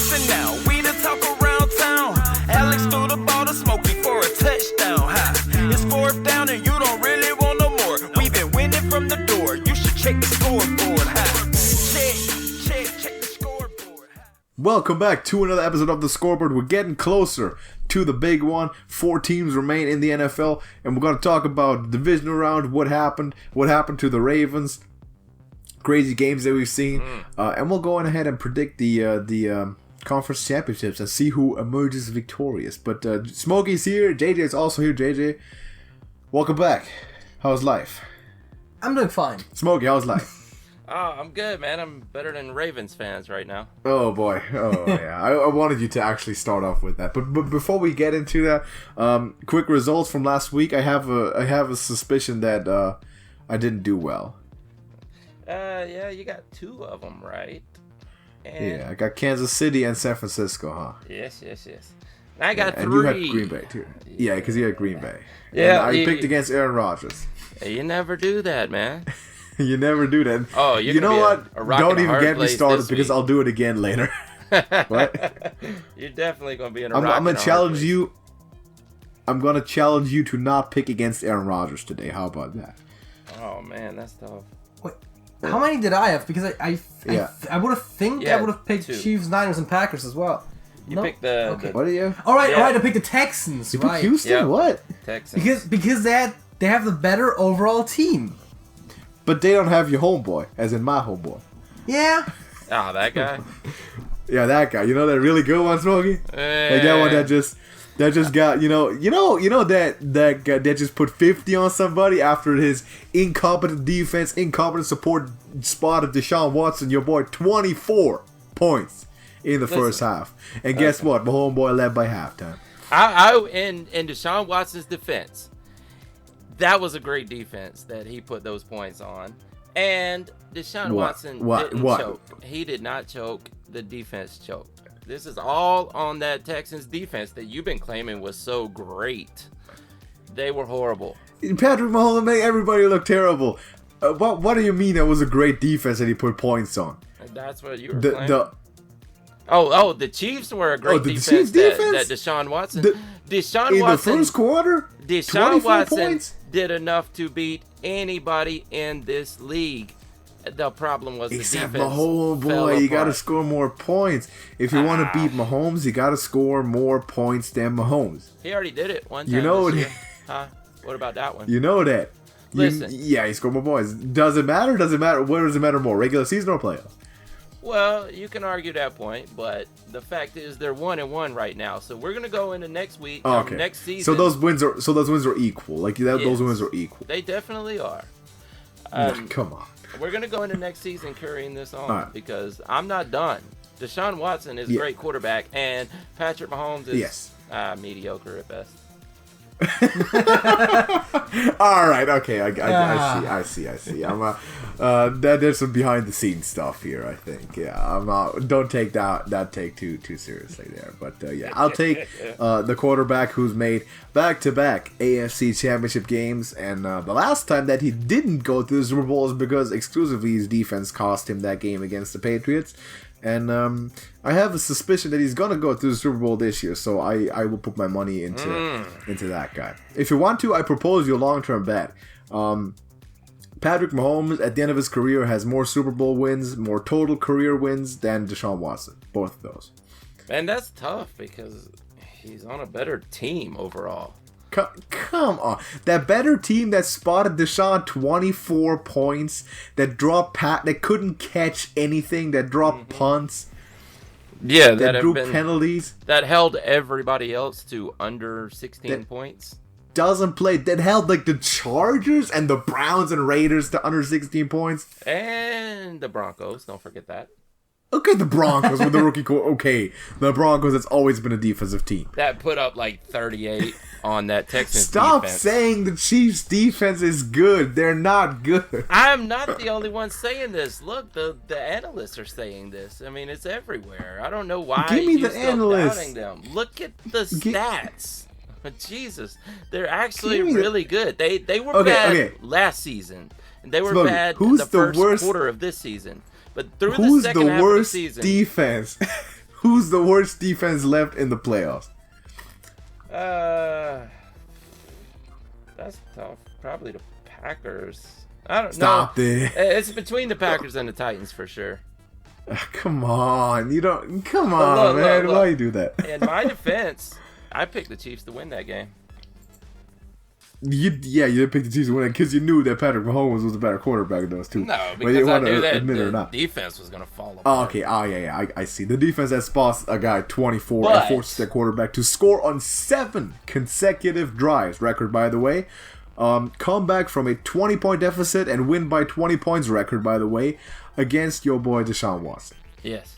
Listen now, we the talk around town. Alex threw the ball to Smokey for a touchdown. It's fourth down and you don't really want no more. We've been winning from the door. You should check the scoreboard. Check the scoreboard. Welcome back to another episode of the Scoreboard. We're getting closer to the big one. 4 teams remain in the NFL, and we're going to talk about the divisional round, what happened to the Ravens, crazy games that we've seen, and we'll go on ahead and predict the conference championships and see who emerges victorious. But Smokey's here, JJ is also here. JJ, welcome back. How's life? I'm doing fine. Smokey, how's life? Oh, I'm good, man. I'm better than Ravens fans right now. Oh, boy. Oh, yeah. I wanted you to actually start off with that. But before we get into that, quick results from last week. I have a suspicion that I didn't do well. Yeah, you got 2 of them, right? And Yeah, I got Kansas City and San Francisco, huh? Yes. And I got 3. And you had Green Bay, too. Yeah, because you had Green Bay. Yeah. And I picked against Aaron Rodgers. You never do that, man. You never do that. Oh, you know what? Don't even get me started because I'll do it again later. What? You're definitely going to be in a I'm rock going to challenge you. I'm going to challenge you to not pick against Aaron Rodgers today. How about that? Oh, man, that's tough. Wait, how many did I have? Because I would have picked 2. Chiefs, Niners, and Packers as well. You picked the... Okay. What are you? All right, Yeah. I picked the Texans. You picked Right? Houston? Yep. What? Texans. Because they have the better overall team. But they don't have your homeboy, as in my homeboy. Yeah. Oh, that guy? Yeah, that guy. You know that really good one, Smokey? Like that one that just got, you know that guy that just put 50 on somebody after his incompetent defense, incompetent support spotted Deshaun Watson, your boy, 24 points in the first half. And guess what? My homeboy led by halftime. In Deshaun Watson's defense, that was a great defense that he put those points on. And Deshaun Watson didn't choke. He did not choke. The defense choked. This is all on that Texans defense that you've been claiming was so great. They were horrible. Patrick Mahomes made everybody look terrible. What do you mean that was a great defense that he put points on? That's what you were claiming? The Chiefs were a great defense, that Deshaun Watson... Watson... the first quarter? Deshaun Watson points? did enough to beat anybody in this league. The problem was Except the defense. Mahomes, boy, you got to score more points. If you want to beat Mahomes, you got to score more points than Mahomes. He already did it one time. You know this it. year. Huh? What about that one? You know that. Listen. He scored more points. Does it matter? Where does it matter more? Regular season or playoffs? Well, you can argue that point, but the fact is they're 1-1 right now. So we're gonna go into next week, next season. So those wins are equal. Like those wins are equal. They definitely are. Come on. We're gonna go into next season carrying this on because I'm not done. Deshaun Watson is a great quarterback, and Patrick Mahomes is mediocre at best. All right, okay, I see. There's some behind the scenes stuff here, I think. Yeah, don't take that take too seriously there. But I'll take the quarterback who's made back-to-back AFC Championship games, and the last time that he didn't go to the Super Bowl is because exclusively his defense cost him that game against the Patriots. And I have a suspicion that he's gonna go to the Super Bowl this year, so I will put my money into that guy. If you want to, I propose you a long-term bet. Patrick Mahomes, at the end of his career, has more Super Bowl wins, more total career wins than Deshaun Watson. Both of those. And that's tough because he's on a better team overall. Come on. That better team that spotted Deshaun 24 points, that couldn't catch anything, that dropped punts. Yeah, that drew penalties. That held everybody else to under 16 points. Doesn't play. That held like the Chargers and the Browns and Raiders to under 16 points. And the Broncos. Don't forget that. Okay, the Broncos with the rookie core. Okay, the Broncos, it's always been a defensive team. That put up like 38 on that Texans Stop defense. saying the Chiefs' defense is good. They're not good. I'm not the only one saying this. Look, the analysts are saying this. I mean, it's everywhere. I don't know why Give me you're the still analysts. doubting them. Look at the stats. Jesus, they're actually really good. They were bad last season. And they were bad in the first quarter of this season. But through the second half of the season... Who's Who's the worst defense left in the playoffs? That's tough. Probably the Packers. I don't know. Stop it. It's between the Packers and the Titans for sure. Come on, you don't. Come on, man. Look. Why you do that? In my defense, I picked the Chiefs to win that game. You didn't pick the Chiefs to win it because you knew that Patrick Mahomes was a better quarterback than those two. No, because I knew that the defense was going to fall apart. Oh, okay. Oh, yeah. I see. The defense that spots a guy 24 and forces their quarterback to score on 7 consecutive drives. Record, by the way. Come back from a 20-point deficit and win by 20 points. Record, by the way, against your boy Deshaun Watson. Yes.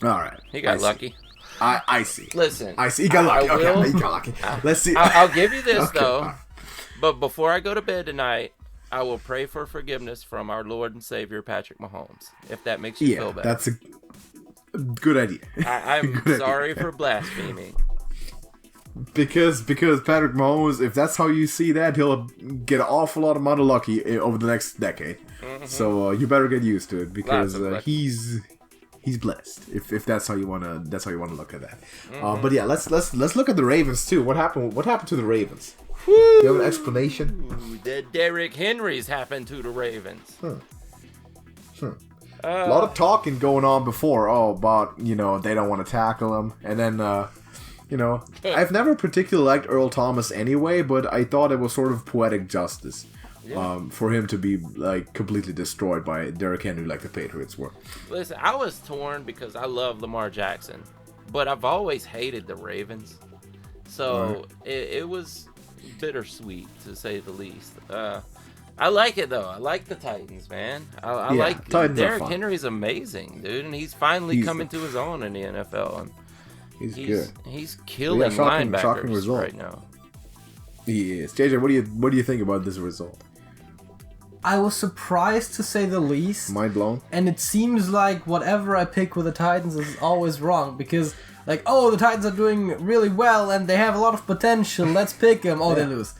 All right. He got lucky. I see. Listen. I see. He got lucky. Okay, he got lucky. Let's see. I'll give you this, though. But before I go to bed tonight, I will pray for forgiveness from our Lord and Savior, Patrick Mahomes, if that makes you feel better. That's a good idea. I'm sorry for blaspheming. Because Patrick Mahomes, if that's how you see that, he'll get an awful lot amount of lucky over the next decade. Mm-hmm. So you better get used to it because he's blessed. If that's how you wanna look at that. Mm-hmm. But yeah, let's look at the Ravens too. What happened to the Ravens? Do you have an explanation? The Derrick Henrys happened to the Ravens. A lot of talking going on before. About they don't want to tackle him, and then I've never particularly liked Earl Thomas anyway, but I thought it was sort of poetic justice for him to be like completely destroyed by Derrick Henry like the Patriots were. Listen, I was torn because I love Lamar Jackson, but I've always hated the Ravens, so it was bittersweet to say the least. I like it though. I like the Titans, man. I like Derrick Henry's amazing, dude, and he's finally coming to his own in the NFL. And he's good. He's killing linebackers right now. He is. JJ, what do you think about this result? I was surprised to say the least. Mind blown. And it seems like whatever I pick with the Titans is always wrong because the Titans are doing really well and they have a lot of potential. Let's pick them. They lose.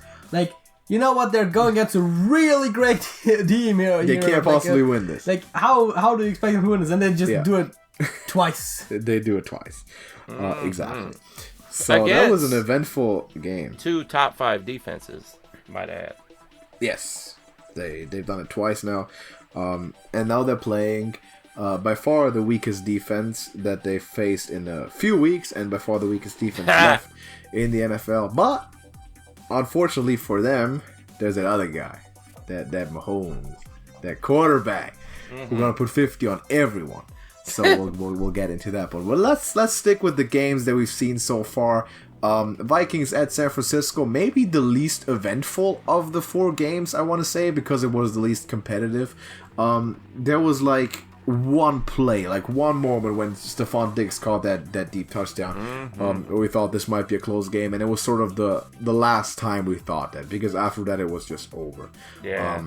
You know what? They're going against a really great team here. They can't possibly win this. How do you expect them to win this? And they just do it twice. They do it twice. Exactly. So that was an eventful game. 2 top 5 defenses, might add. Yes. They've done it twice now. And now they're playing by far the weakest defense that they've faced in a few weeks, and by far the weakest defense left in the NFL. But unfortunately for them, there's that other guy, that Mahomes, that quarterback, who's gonna put 50 on everyone. So we'll get into that. But let's stick with the games that we've seen so far. Vikings at San Francisco, maybe the least eventful of the 4 games, I want to say, because it was the least competitive. There was one play, one moment when Stephon Diggs caught that deep touchdown. We thought this might be a close game, and it was sort of the last time we thought that, because after that it was just over. Yeah.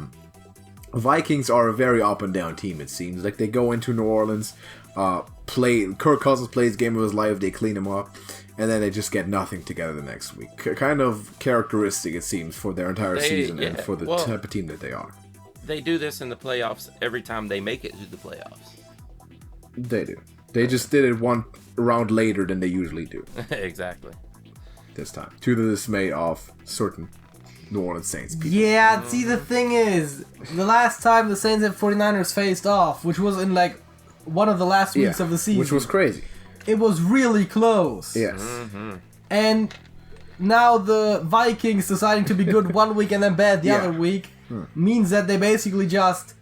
Vikings are a very up and down team, it seems. They go into New Orleans, Kirk Cousins plays game of his life, they clean him up, and then they just get nothing together the next week. Kind of characteristic, it seems, for their entire season and for the type of team that they are. They do this in the playoffs every time they make it to the playoffs. They do. They just did it one round later than they usually do. Exactly. This time. To the dismay of certain New Orleans Saints people. Yeah, see, the thing is, the last time the Saints and 49ers faced off, which was in one of the last weeks of the season. Which was crazy. It was really close. Yes. And now the Vikings deciding to be good one week and then bad the other week means that they basically just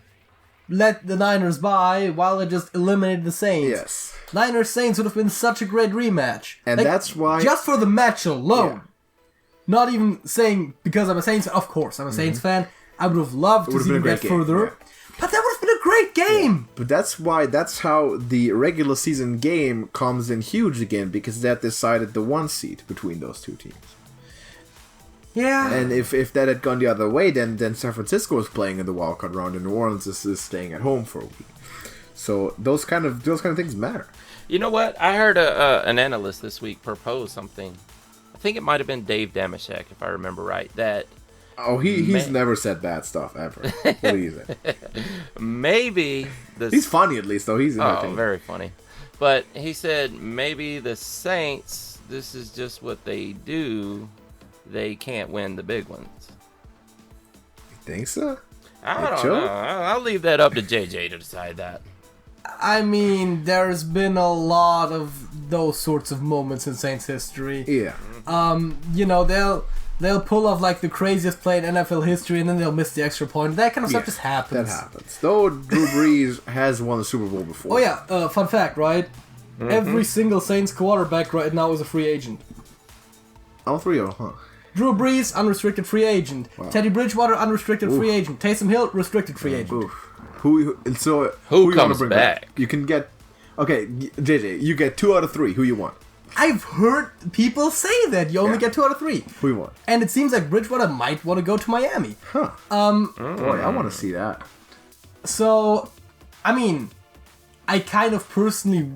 let the Niners by while they just eliminated the Saints. Yes. Niners-Saints would have been such a great rematch. And that's why... Just for the match alone. Not even saying because I'm a Saints fan. Of course, I'm a Saints fan. I would have loved to see them get further. But that would have been a great game. But that's how the regular season game comes in huge again, because that decided the 1 seed between those 2 teams. Yeah. And if that had gone the other way, then San Francisco was playing in the wildcard round, and New Orleans is staying at home for a week. So those kind of things matter. You know what? I heard an analyst this week propose something. I think it might have been Dave Damashek, if I remember right. That he's never said bad stuff ever. What do you say? Maybe he's funny, at least, though. He's entertaining. Very funny. But he said maybe the Saints, this is just what they do. They can't win the big ones. You think so? I don't know. I'll leave that up to JJ to decide that. I mean, there's been a lot of those sorts of moments in Saints history. Yeah. You know, they'll pull off like the craziest play in NFL history, and then they'll miss the extra point. That kind of stuff just happens. That happens. Though Drew Brees has won the Super Bowl before. Oh yeah, fun fact, right? Every single Saints quarterback right now is a free agent. All three of them, huh? Drew Brees, unrestricted free agent. Wow. Teddy Bridgewater, unrestricted free agent. Taysom Hill, restricted free agent. Oof. Who comes back? You can get... Okay, JJ, you get 2 out of 3. Who you want? I've heard people say that you only get 2 out of 3. Who you want? And it seems like Bridgewater might want to go to Miami. Huh. Boy, I want to see that. So, I mean, I kind of personally,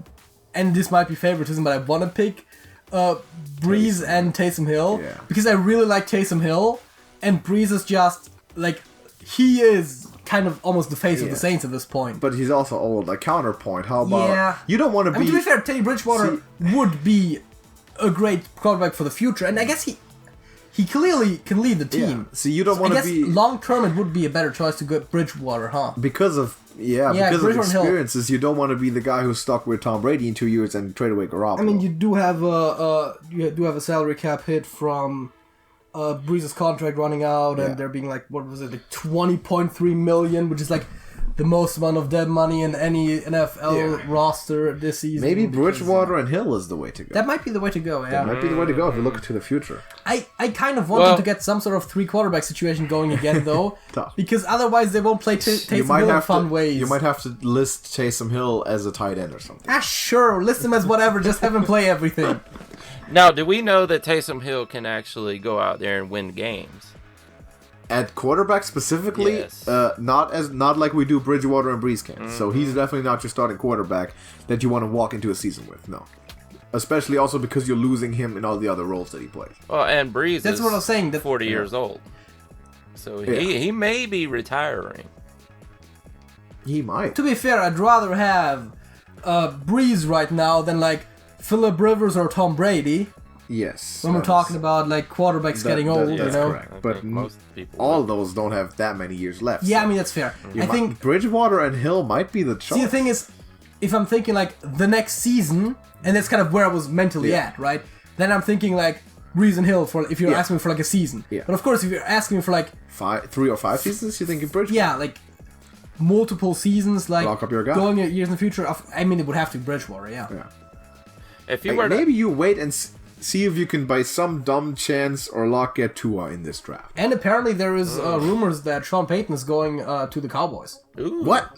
and this might be favoritism, but I want to pick Brees and Taysom Hill because I really like Taysom Hill, and Brees is just like he is kind of almost the face of the Saints at this point. But he's also old. Like counterpoint, how about you don't want to be? I mean, to be fair, Teddy Bridgewater would be a great quarterback for the future, and I guess he clearly can lead the team. So you don't want to be. I guess long term it would be a better choice to go Bridgewater, huh? Because of because of experiences, you don't want to be the guy who's stuck with Tom Brady in 2 years and trade away Garoppolo. I mean, you do have a salary cap hit from Brees' contract running out, and there being like, what was it, like $20.3 million, which is like the most amount of dead money in any NFL roster this season. Maybe Bridgewater and Hill is the way to go. That might be the way to go, That might be the way to go if you look into the future. I kind of want them to get some sort of 3 quarterback situation going again, though, because otherwise they won't play Taysom Hill in fun ways. You might have to list Taysom Hill as a tight end or something. Sure, list him as whatever, just have him play everything. Now, do we know that Taysom Hill can actually go out there and win games? At quarterback specifically, not like we do Bridgewater and Brees can. So he's definitely not your starting quarterback that you want to walk into a season with. No, especially also because you're losing him in all the other roles that he plays. Well, and Brees is what I'm saying. 40 years old, so he may be retiring. He might. To be fair, I'd rather have Brees right now than like Phillip Rivers or Tom Brady. Yes. When we're talking about like quarterbacks getting old, that's correct. But most people all those don't have that many years left. Yeah, I mean that's fair. I think Bridgewater and Hill might be the choice. See, the thing is, if I'm thinking like the next season, and that's kind of where I was mentally at, right? Then I'm thinking like Brees and Hill for if you're asking me for like a season. Yeah. But of course, if you're asking me for like 3 or 5 seasons, you think Bridgewater? Yeah, like multiple seasons, like lock up your guy. Going years in the future. I mean, it would have to be Bridgewater. Yeah. If you were maybe you wait and see if you can, by some dumb chance or luck, get Tua in this draft. And apparently there is rumors that Sean Payton is going to the Cowboys. Ooh. What?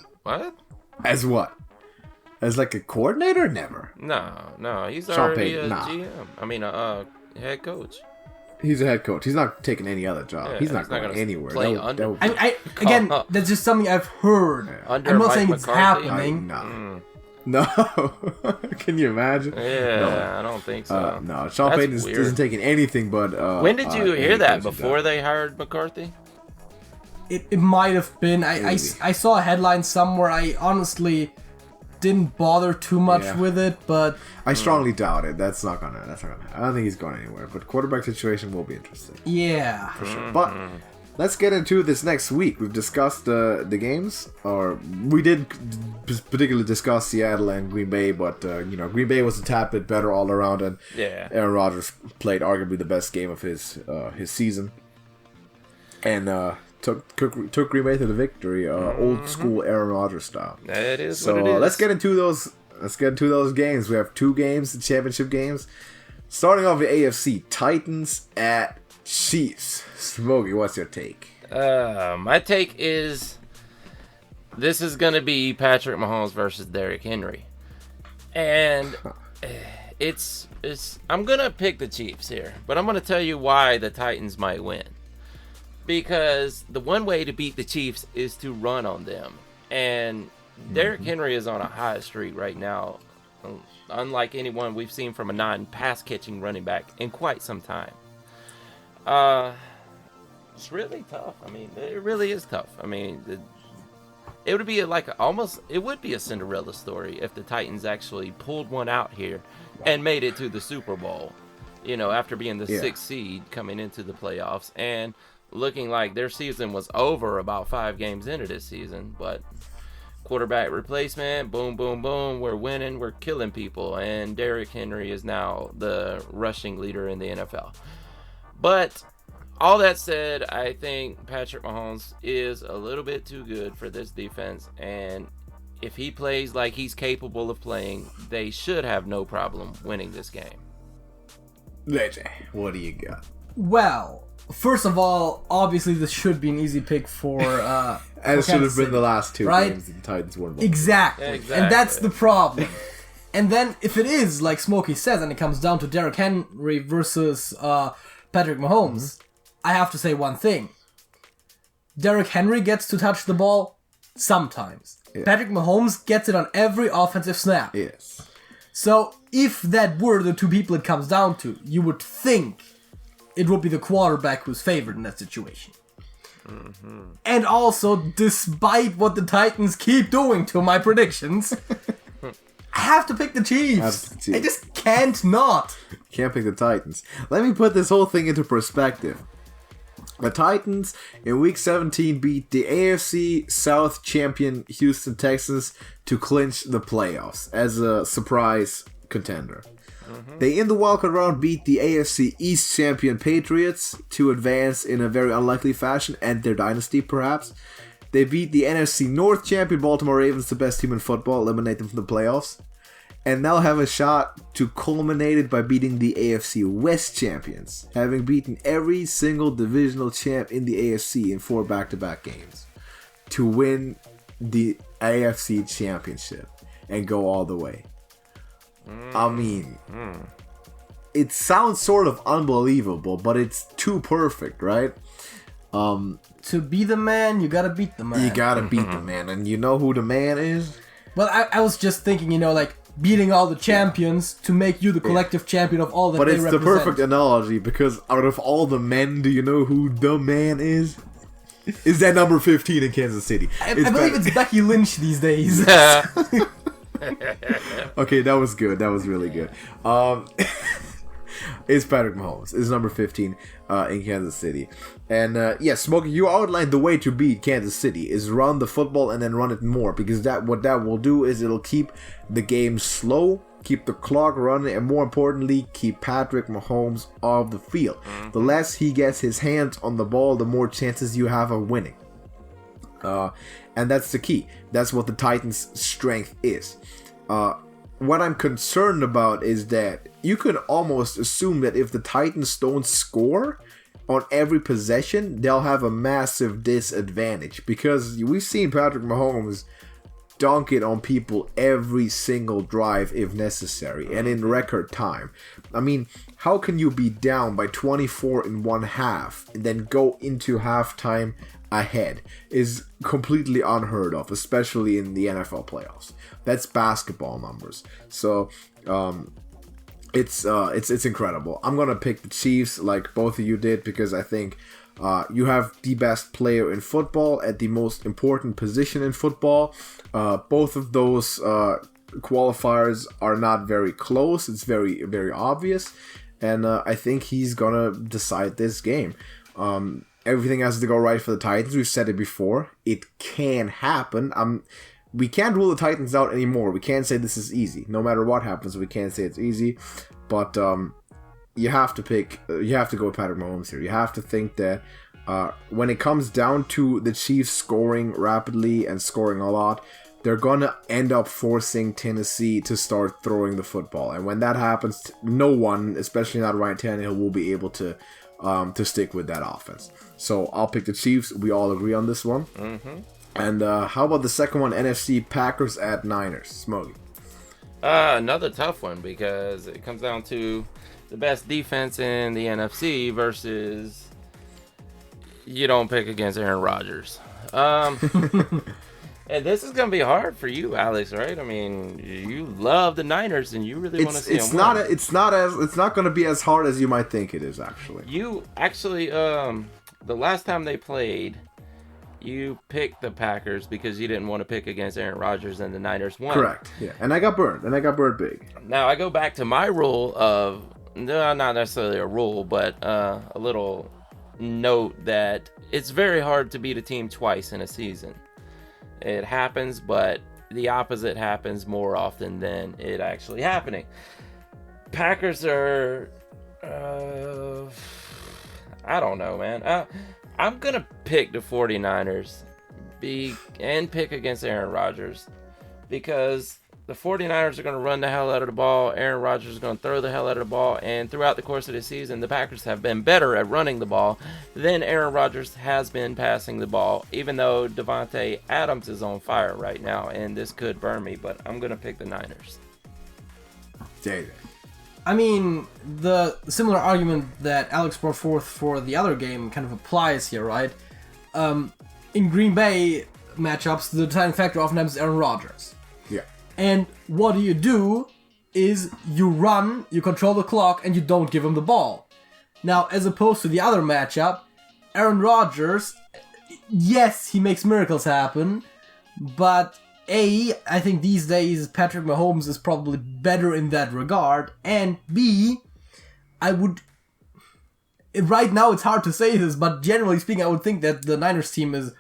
As what? As like a coordinator? Never. No. He's Sean already Payton, a GM. I mean, head coach. He's a head coach. He's not taking any other job. Yeah, he's not going anywhere. Again, that's just something I've heard. Under I'm not Mike saying McCarthy? it's happening. No. Can you imagine? Yeah, no. I don't think so. No, Sean Payton isn't taking anything but... when did you hear that? Before they hired McCarthy? It might have been. I saw a headline somewhere. I honestly didn't bother too much with it, but... I strongly doubt it. That's not gonna happen. I don't think he's going anywhere, but quarterback situation will be interesting. Yeah. For sure. But... let's get into this next week. We've discussed the games, or we did particularly discuss Seattle and Green Bay, but Green Bay was a tad bit better all around, and Aaron Rodgers played arguably the best game of his season, and took Green Bay to the victory, old school Aaron Rodgers style. That is so. What it is. Let's get into those games. We have 2 games, the championship games. Starting off with AFC, Titans at Chiefs. Smokey, what's your take? My take is this is going to be Patrick Mahomes versus Derrick Henry. And it's I'm going to pick the Chiefs here, but I'm going to tell you why the Titans might win. Because the one way to beat the Chiefs is to run on them. And Derrick Henry is on a high streak right now, unlike anyone we've seen from a non-pass catching running back in quite some time. It's really tough. I mean, it really is tough. I mean, it would be like it would be a Cinderella story if the Titans actually pulled one out here and made it to the Super Bowl, after being the 6th seed coming into the playoffs and looking like their season was over about 5 games into this season. But quarterback replacement, boom, boom, boom, we're winning, we're killing people, and Derrick Henry is now the rushing leader in the NFL. But all that said, I think Patrick Mahomes is a little bit too good for this defense, and if he plays like he's capable of playing, they should have no problem winning this game. Legend, what do you got? Well, first of all, obviously this should be an easy pick for as should have been the last 2 right? games the Titans won. Exactly. And that's the problem. And then if it is like Smokey says, and it comes down to Derrick Henry versus Patrick Mahomes, I have to say one thing. Derrick Henry gets to touch the ball sometimes. Yeah. Patrick Mahomes gets it on every offensive snap. Yes. So if that were the 2 people it comes down to, you would think it would be the quarterback who's favored in that situation. Mm-hmm. And also, despite what the Titans keep doing to my predictions, I have to pick the Chiefs. I just can't not. Can't pick the Titans. Let me put this whole thing into perspective. The Titans in Week 17 beat the AFC South champion Houston Texans to clinch the playoffs as a surprise contender. Mm-hmm. They, in the wildcard round, beat the AFC East champion Patriots to advance in a very unlikely fashion, and their dynasty, perhaps. They beat the NFC North champion Baltimore Ravens, the best team in football, eliminate them from the playoffs. And now have a shot to culminate it by beating the AFC West champions, having beaten every single divisional champ in the AFC in 4 back-to-back games, to win the AFC championship and go all the way. I mean, it sounds sort of unbelievable, but it's too perfect, right? To be the man, you gotta beat the man. You gotta beat the man, and you know who the man is? Well, I was just thinking, like, beating all the champions to make you the collective champion of all that they represent. But it's the perfect analogy, because out of all the men, do you know who the man is? Is that number 15 in Kansas City? I believe it's Becky Lynch these days. Okay, that was good. That was really good. It's Patrick Mahomes. It's number 15 in Kansas City. And Smokey, you outlined the way to beat Kansas City is run the football and then run it more, because what that will do is it'll keep the game slow, keep the clock running, and more importantly, keep Patrick Mahomes off the field. The less he gets his hands on the ball, the more chances you have of winning. And that's the key. That's what the Titans' strength is. What I'm concerned about is that you could almost assume that if the Titans don't score on every possession, they'll have a massive disadvantage, because we've seen Patrick Mahomes dunk it on people every single drive if necessary, and in record time. I mean, how can you be down by 24 in one half and then go into halftime ahead? Is completely unheard of, especially in the NFL playoffs. That's basketball numbers. So it's incredible. I'm gonna pick the Chiefs like both of you did, because I think you have the best player in football at the most important position in football. Both of those qualifiers are not very close. It's very, very obvious, and I think he's gonna decide this game. Everything has to go right for the Titans. We've said it before. It can happen. We can't rule the Titans out anymore. We can't say this is easy. No matter what happens, we can't say it's easy. But you have to go with Patrick Mahomes here. You have to think that when it comes down to the Chiefs scoring rapidly and scoring a lot, they're gonna end up forcing Tennessee to start throwing the football. And when that happens, no one, especially not Ryan Tannehill, will be able to stick with that offense. So I'll pick the Chiefs. We all agree on this one. Mm-hmm. And how about the second one, NFC Packers at Niners? Smokey. Another tough one, because it comes down to the best defense in the NFC versus you don't pick against Aaron Rodgers. And this is going to be hard for you, Alex, right? I mean, you love the Niners and you really want to see them win. It's not going to be as hard as you might think it is, actually. You actually, the last time they played, you picked the Packers because you didn't want to pick against Aaron Rodgers and the Niners won. Correct. Yeah, and I got burned. Big. Now I go back to my rule of, no, not necessarily a rule, but a little note that it's very hard to beat a team twice in a season. It happens, but the opposite happens more often than it actually happening. Packers are, I don't know, man. I'm going to pick the 49ers and pick against Aaron Rodgers because the 49ers are going to run the hell out of the ball. Aaron Rodgers is going to throw the hell out of the ball. And throughout the course of the season, the Packers have been better at running the ball than Aaron Rodgers has been passing the ball, even though Davante Adams is on fire right now. And this could burn me, but I'm going to pick the Niners. David. I mean, the similar argument that Alex brought forth for the other game kind of applies here, right? In Green Bay matchups, the deciding factor oftentimes is Aaron Rodgers. Yeah. And what do is you run, you control the clock, and you don't give him the ball. Now, as opposed to the other matchup, Aaron Rodgers, yes, he makes miracles happen, but I think these days Patrick Mahomes is probably better in that regard, and B, right now it's hard to say this, but generally speaking, I would think that the Niners team is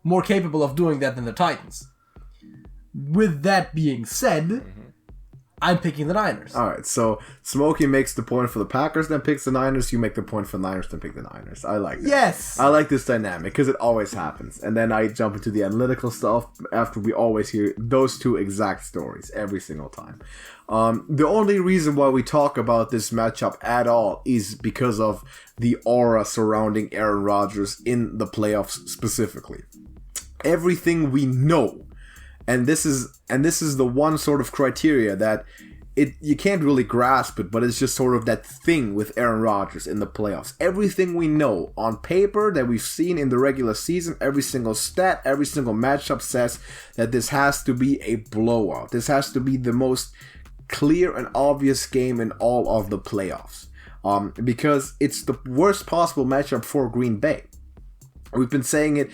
more capable of doing that than the Titans. With that being said, I'm picking the Niners. Alright, so Smokey makes the point for the Packers, then picks the Niners. You make the point for the Niners, then pick the Niners. I like that. Yes! I like this dynamic, because it always happens. And then I jump into the analytical stuff after we always hear those two exact stories every single time. The only reason why we talk about this matchup at all is because of the aura surrounding Aaron Rodgers in the playoffs specifically. Everything we know, and this is the one sort of criteria that you can't really grasp it, but it's just sort of that thing with Aaron Rodgers in the playoffs. Everything we know on paper that we've seen in the regular season, every single stat, every single matchup says that this has to be a blowout. This has to be the most clear and obvious game in all of the playoffs. Because it's the worst possible matchup for Green Bay. We've been saying it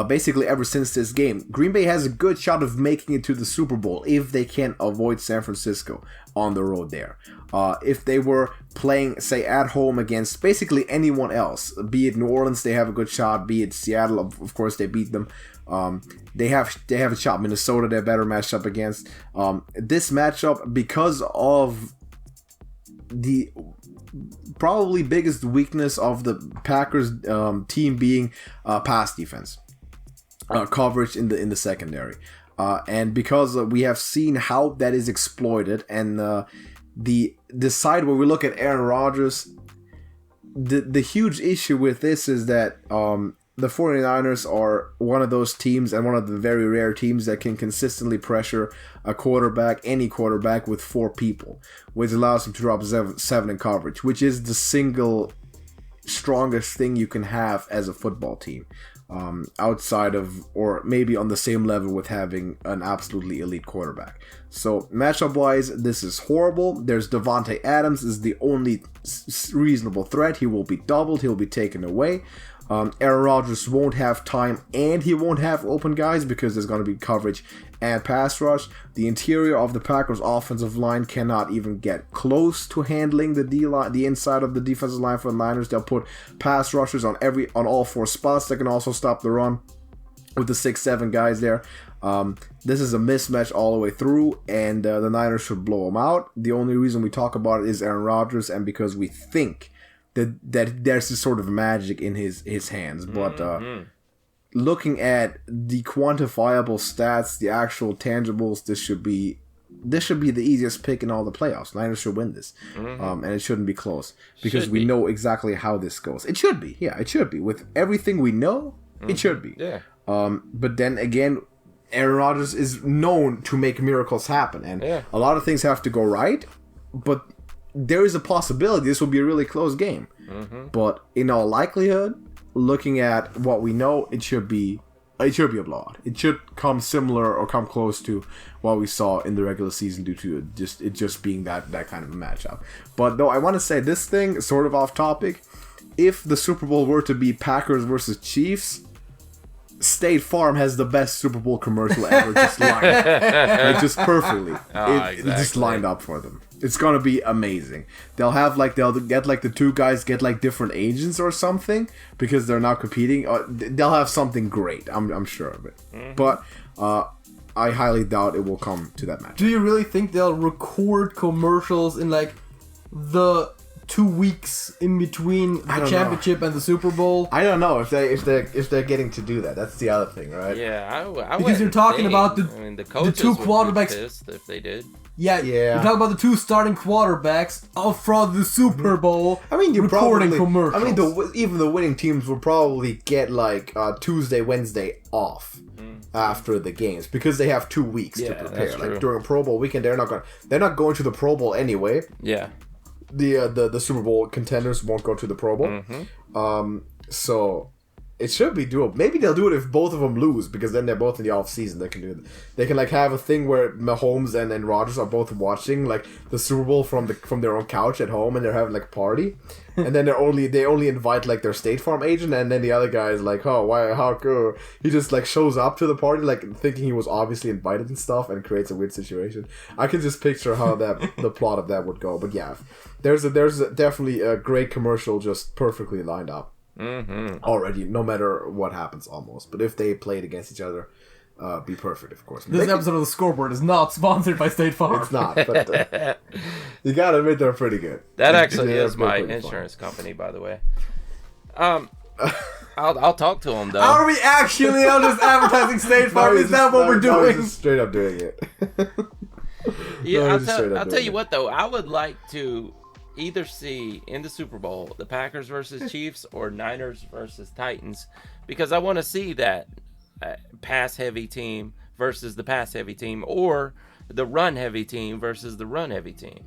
basically ever since this game. Green Bay has a good shot of making it to the Super Bowl if they can avoid San Francisco on the road there. If they were playing, say, at home against basically anyone else, be it New Orleans, they have a good shot. Be it Seattle, of course, they beat them. They have a shot. Minnesota, they're better matched up against. This matchup, because of the probably biggest weakness of the Packers team being pass defense, coverage in the secondary, and because we have seen how that is exploited, and the side where we look at Aaron Rodgers, the huge issue with this is that the 49ers are one of those teams, and one of the very rare teams that can consistently pressure a quarterback, any quarterback, with 4 people, which allows them to drop 7 in coverage, which is the single strongest thing you can have as a football team, outside of, or maybe on the same level with having an absolutely elite quarterback. So matchup wise, this is horrible. There's Davante Adams is the only reasonable threat. He will be doubled, he'll be taken away. Aaron Rodgers won't have time, and he won't have open guys because there's going to be coverage and pass rush. The interior of the Packers offensive line cannot even get close to handling the inside of the defensive line for the Niners. They'll put pass rushers on all 4 spots. They can also stop the run with the 6-7 guys there. This is a mismatch all the way through, and the Niners should blow them out. The only reason we talk about it is Aaron Rodgers, and because we think that there's this sort of magic in his hands. But looking at the quantifiable stats, the actual tangibles, this should be the easiest pick in all the playoffs. Niners should win this, and it shouldn't be close because we know exactly how this goes. It should be, yeah, it should be. With everything we know, it should be. Yeah. But then again, Aaron Rodgers is known to make miracles happen, and a lot of things have to go right, but there is a possibility this will be a really close game. But in all likelihood, looking at what we know, it should be a blowout. It should come similar or come close to what we saw in the regular season due to it just being that kind of a matchup. But though I want to say this thing, sort of off topic, if the Super Bowl were to be Packers versus Chiefs, State Farm has the best Super Bowl commercial ever, just lined like just perfectly. It just lined up for them. It's gonna be amazing. They'll get like the two guys get like different agents or something because they're not competing. They'll have something great. I'm sure of it. But I highly doubt it will come to that match. Do you really think they'll record commercials in like the 2 weeks in between the championship and the Super Bowl? I don't know if they're getting to do that. That's the other thing, right? Yeah, I because you're talking about the two quarterbacks. If they did. Yeah. You're talking about the two starting quarterbacks out from the Super Bowl. I mean, recording commercials. I mean, even the winning teams will probably get like Tuesday, Wednesday off after the games because they have 2 weeks to prepare. Like during Pro Bowl weekend, they're not going to the Pro Bowl anyway. Yeah. The Super Bowl contenders won't go to the Pro Bowl. So it should be doable. Maybe they'll do it if both of them lose because then they're both in the off season. They can do it. They can like have a thing where Mahomes and Rodgers are both watching like the Super Bowl from their own couch at home and they're having like a party. And then they only invite like their State Farm agent, and then the other guy is like, oh, why, how cool? He just like shows up to the party like thinking he was obviously invited and stuff, and creates a weird situation. I can just picture how the plot of that would go. But yeah, there's definitely a great commercial just perfectly lined up already, no matter what happens almost. But if they played against each other, be perfect, of course. This episode of the Scoreboard is not sponsored by State Farm. It's not, but you gotta admit they're pretty good. That actually is my insurance company, by the way. I'll talk to them though. Are we actually just advertising State Farm? Is that what we're doing? Just straight up doing it. Yeah, I'll tell you what though. I would like to either see in the Super Bowl the Packers versus Chiefs or Niners versus Titans, because I want to see that pass-heavy team versus the pass-heavy team, or the run-heavy team versus the run-heavy team.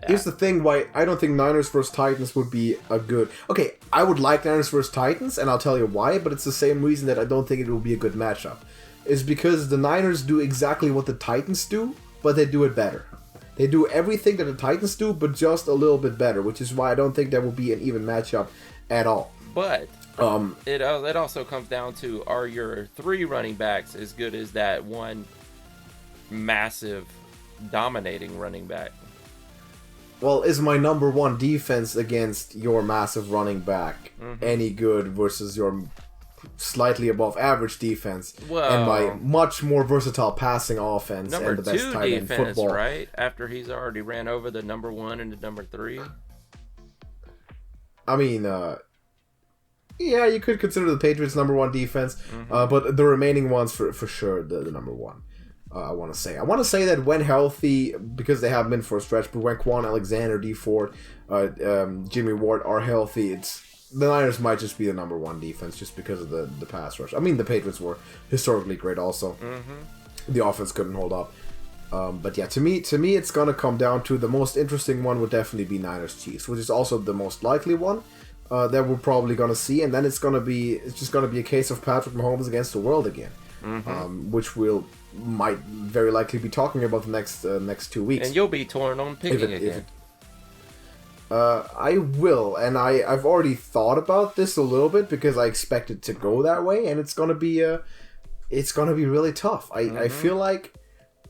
Here's the thing why I don't think Niners vs. Titans would be a good... Okay, I would like Niners vs. Titans, and I'll tell you why, but it's the same reason that I don't think it will be a good matchup. It's because the Niners do exactly what the Titans do, but they do it better. They do everything that the Titans do, but just a little bit better, which is why I don't think there will be an even matchup at all. But it also comes down to, are your three running backs as good as that one massive dominating running back? Well, is my number one defense against your massive running back any good versus your slightly above average defense and my much more versatile passing offense and the best tight end football? Right? After he's already ran over the number one and the number three? I mean, yeah, you could consider the Patriots number one defense, but the remaining ones for sure the number one. I want to say that when healthy, because they haven't been for a stretch, but when Quan Alexander, D Ford, Jimmy Ward are healthy, the Niners might just be the number one defense just because of the pass rush. I mean, the Patriots were historically great also. The offense couldn't hold up. But yeah, to me, it's gonna come down to the most interesting one would definitely be Niners Chiefs, which is also the most likely one that we're probably gonna see, and then it's just gonna be a case of Patrick Mahomes against the world again, which might very likely be talking about the next 2 weeks. And you'll be torn on picking again. I will, and I've already thought about this a little bit because I expect it to go that way, and it's gonna be really tough. I feel like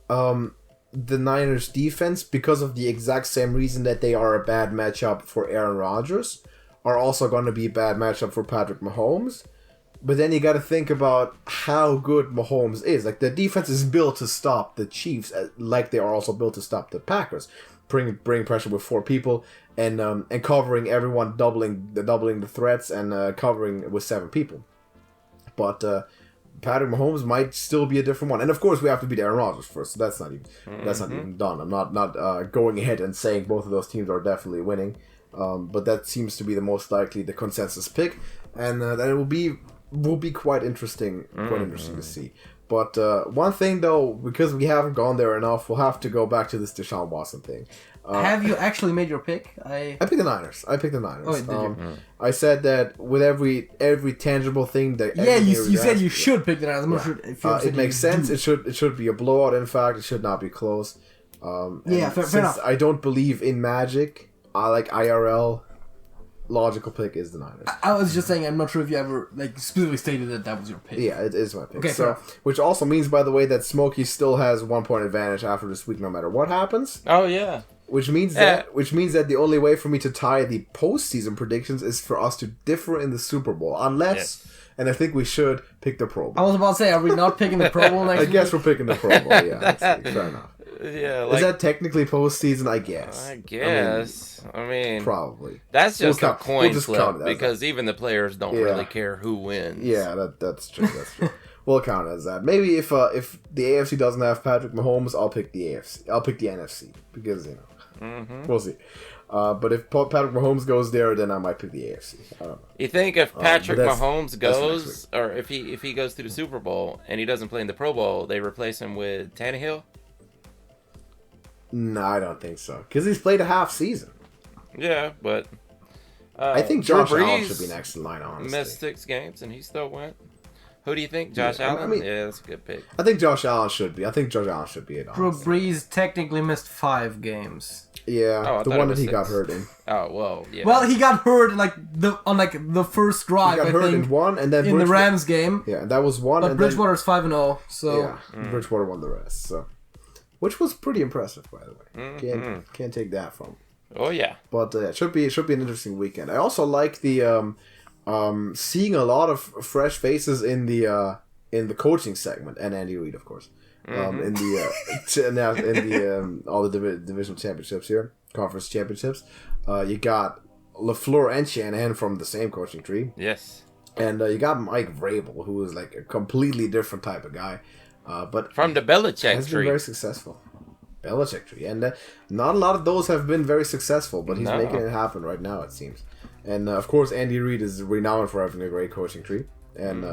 the Niners defense, because of the exact same reason that they are a bad matchup for Aaron Rodgers, are also going to be a bad matchup for Patrick Mahomes. But then you got to think about how good Mahomes is. Like, the defense is built to stop the Chiefs, like they are also built to stop the Packers. Bring pressure with 4 people and covering everyone, doubling the threats and covering with 7 people. But Patrick Mahomes might still be a different one. And of course, we have to beat Aaron Rodgers first. So that's not even done. I'm not going ahead and saying both of those teams are definitely winning. But that seems to be the most likely, the consensus pick, and that it will be quite interesting to see. But one thing though, because we haven't gone there enough, we'll have to go back to this Deshaun Watson thing. Have you actually made your pick? I picked the Niners. Oh, did you? I said that with every tangible thing that you said you should pick the Niners. I'm not sure if you it makes sense. It should be a blowout. In fact, it should not be close. Fair enough. I don't believe in magic. I like IRL. logical pick is the Niners. I was just saying, I'm not sure if you ever specifically stated that was your pick. Yeah, it is my pick. Okay, so, which also means, by the way, that Smokey still has 1 point advantage after this week, no matter what happens. Oh yeah. Which means that the only way for me to tie the postseason predictions is for us to differ in the Super Bowl, unless, and I think we should pick the Pro Bowl. I was about to say, are we not picking the Pro Bowl next week? I guess we're picking the Pro Bowl. Yeah, fair enough. Yeah, is that technically postseason? I guess. I mean, probably. That's just a coin flip because even the players don't really care who wins. Yeah, that's true. That's true. We'll count it as that. Maybe if the AFC doesn't have Patrick Mahomes, I'll pick the AFC. I'll pick the NFC because we'll see. But if Patrick Mahomes goes there, then I might pick the AFC. I don't know. You think if Patrick Mahomes goes, or if he goes to the Super Bowl and he doesn't play in the Pro Bowl, they replace him with Tannehill? No, I don't think so. Because he's played a half season. Yeah, but I think Josh Allen should be next in line, honestly. Missed 6 games and he still went. Who do you think? Josh Allen? I mean, yeah, that's a good pick. I think Josh Allen should be. I think Josh Allen should be it, honestly. Drew Brees technically missed 5 games. Yeah, the one that he got hurt in. Oh, well, yeah. Well, he got hurt in the first drive, he got hurt in one, and then in the Rams game. Yeah, that was one. But Bridgewater's 5-0, so... Yeah, Bridgewater won the rest, so... Which was pretty impressive, by the way. Can't take that from him. Oh, yeah. But it should be an interesting weekend. I also like the... seeing a lot of fresh faces in the coaching segment, and Andy Reid, of course, in the all the divisional championships here, conference championships. You got LaFleur and Shanahan from the same coaching tree. Yes. And you got Mike Vrabel, who is like a completely different type of guy, but from the Belichick has tree. Been very successful. Belichick tree, and not a lot of those have been very successful, but he's making it happen right now, it seems. And of course, Andy Reid is renowned for having a great coaching tree, and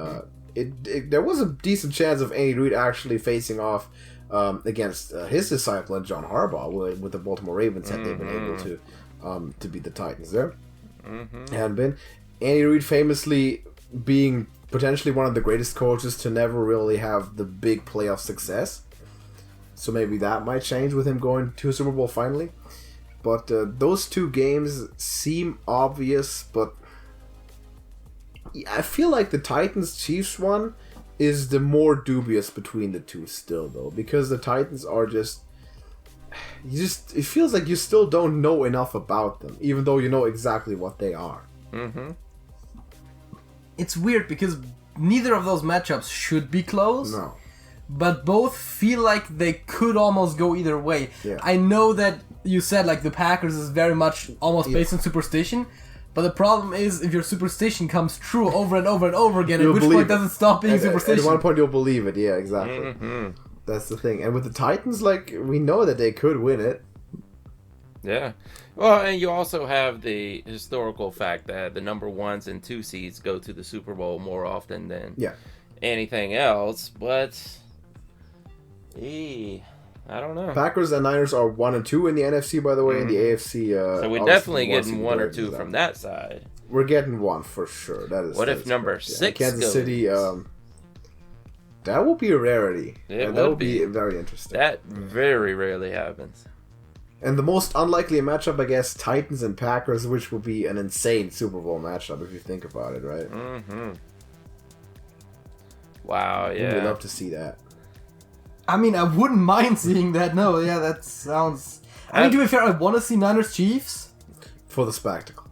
there was a decent chance of Andy Reid actually facing off against his disciple John Harbaugh with the Baltimore Ravens had they been able to beat the Titans there. And been Andy Reid famously being potentially one of the greatest coaches to never really have the big playoff success. So maybe that might change with him going to a Super Bowl finally. But those 2 games seem obvious, but I feel like the Titans-Chiefs one is the more dubious between the two still, though. Because the Titans are it feels like you still don't know enough about them, even though you know exactly what they are. It's weird because neither of those matchups should be close. No. But both feel like they could almost go either way. Yeah. I know that you said the Packers is very much almost based on superstition, but the problem is if your superstition comes true over and over and over again, at which point does it stop being superstition? At one point you'll believe it, yeah, exactly. That's the thing. And with the Titans, we know that they could win it. Yeah. Well, and you also have the historical fact that the number 1s and 2 seeds go to the Super Bowl more often than anything else, but... I don't know. Packers and Niners are 1 and 2 in the NFC, by the way, in the AFC. So we're definitely getting 1 or 2 from that side. We're getting 1 for sure. That is. What if number 6 Kansas goes? City? That will be a rarity. That would be very interesting. That very rarely happens. And the most unlikely matchup, I guess, Titans and Packers, which will be an insane Super Bowl matchup if you think about it, right? Wow, yeah. We'd love to see that. I mean, I wouldn't mind seeing that. No, yeah, that sounds... I mean, to be fair, I want to see Niners-Chiefs. For the spectacle.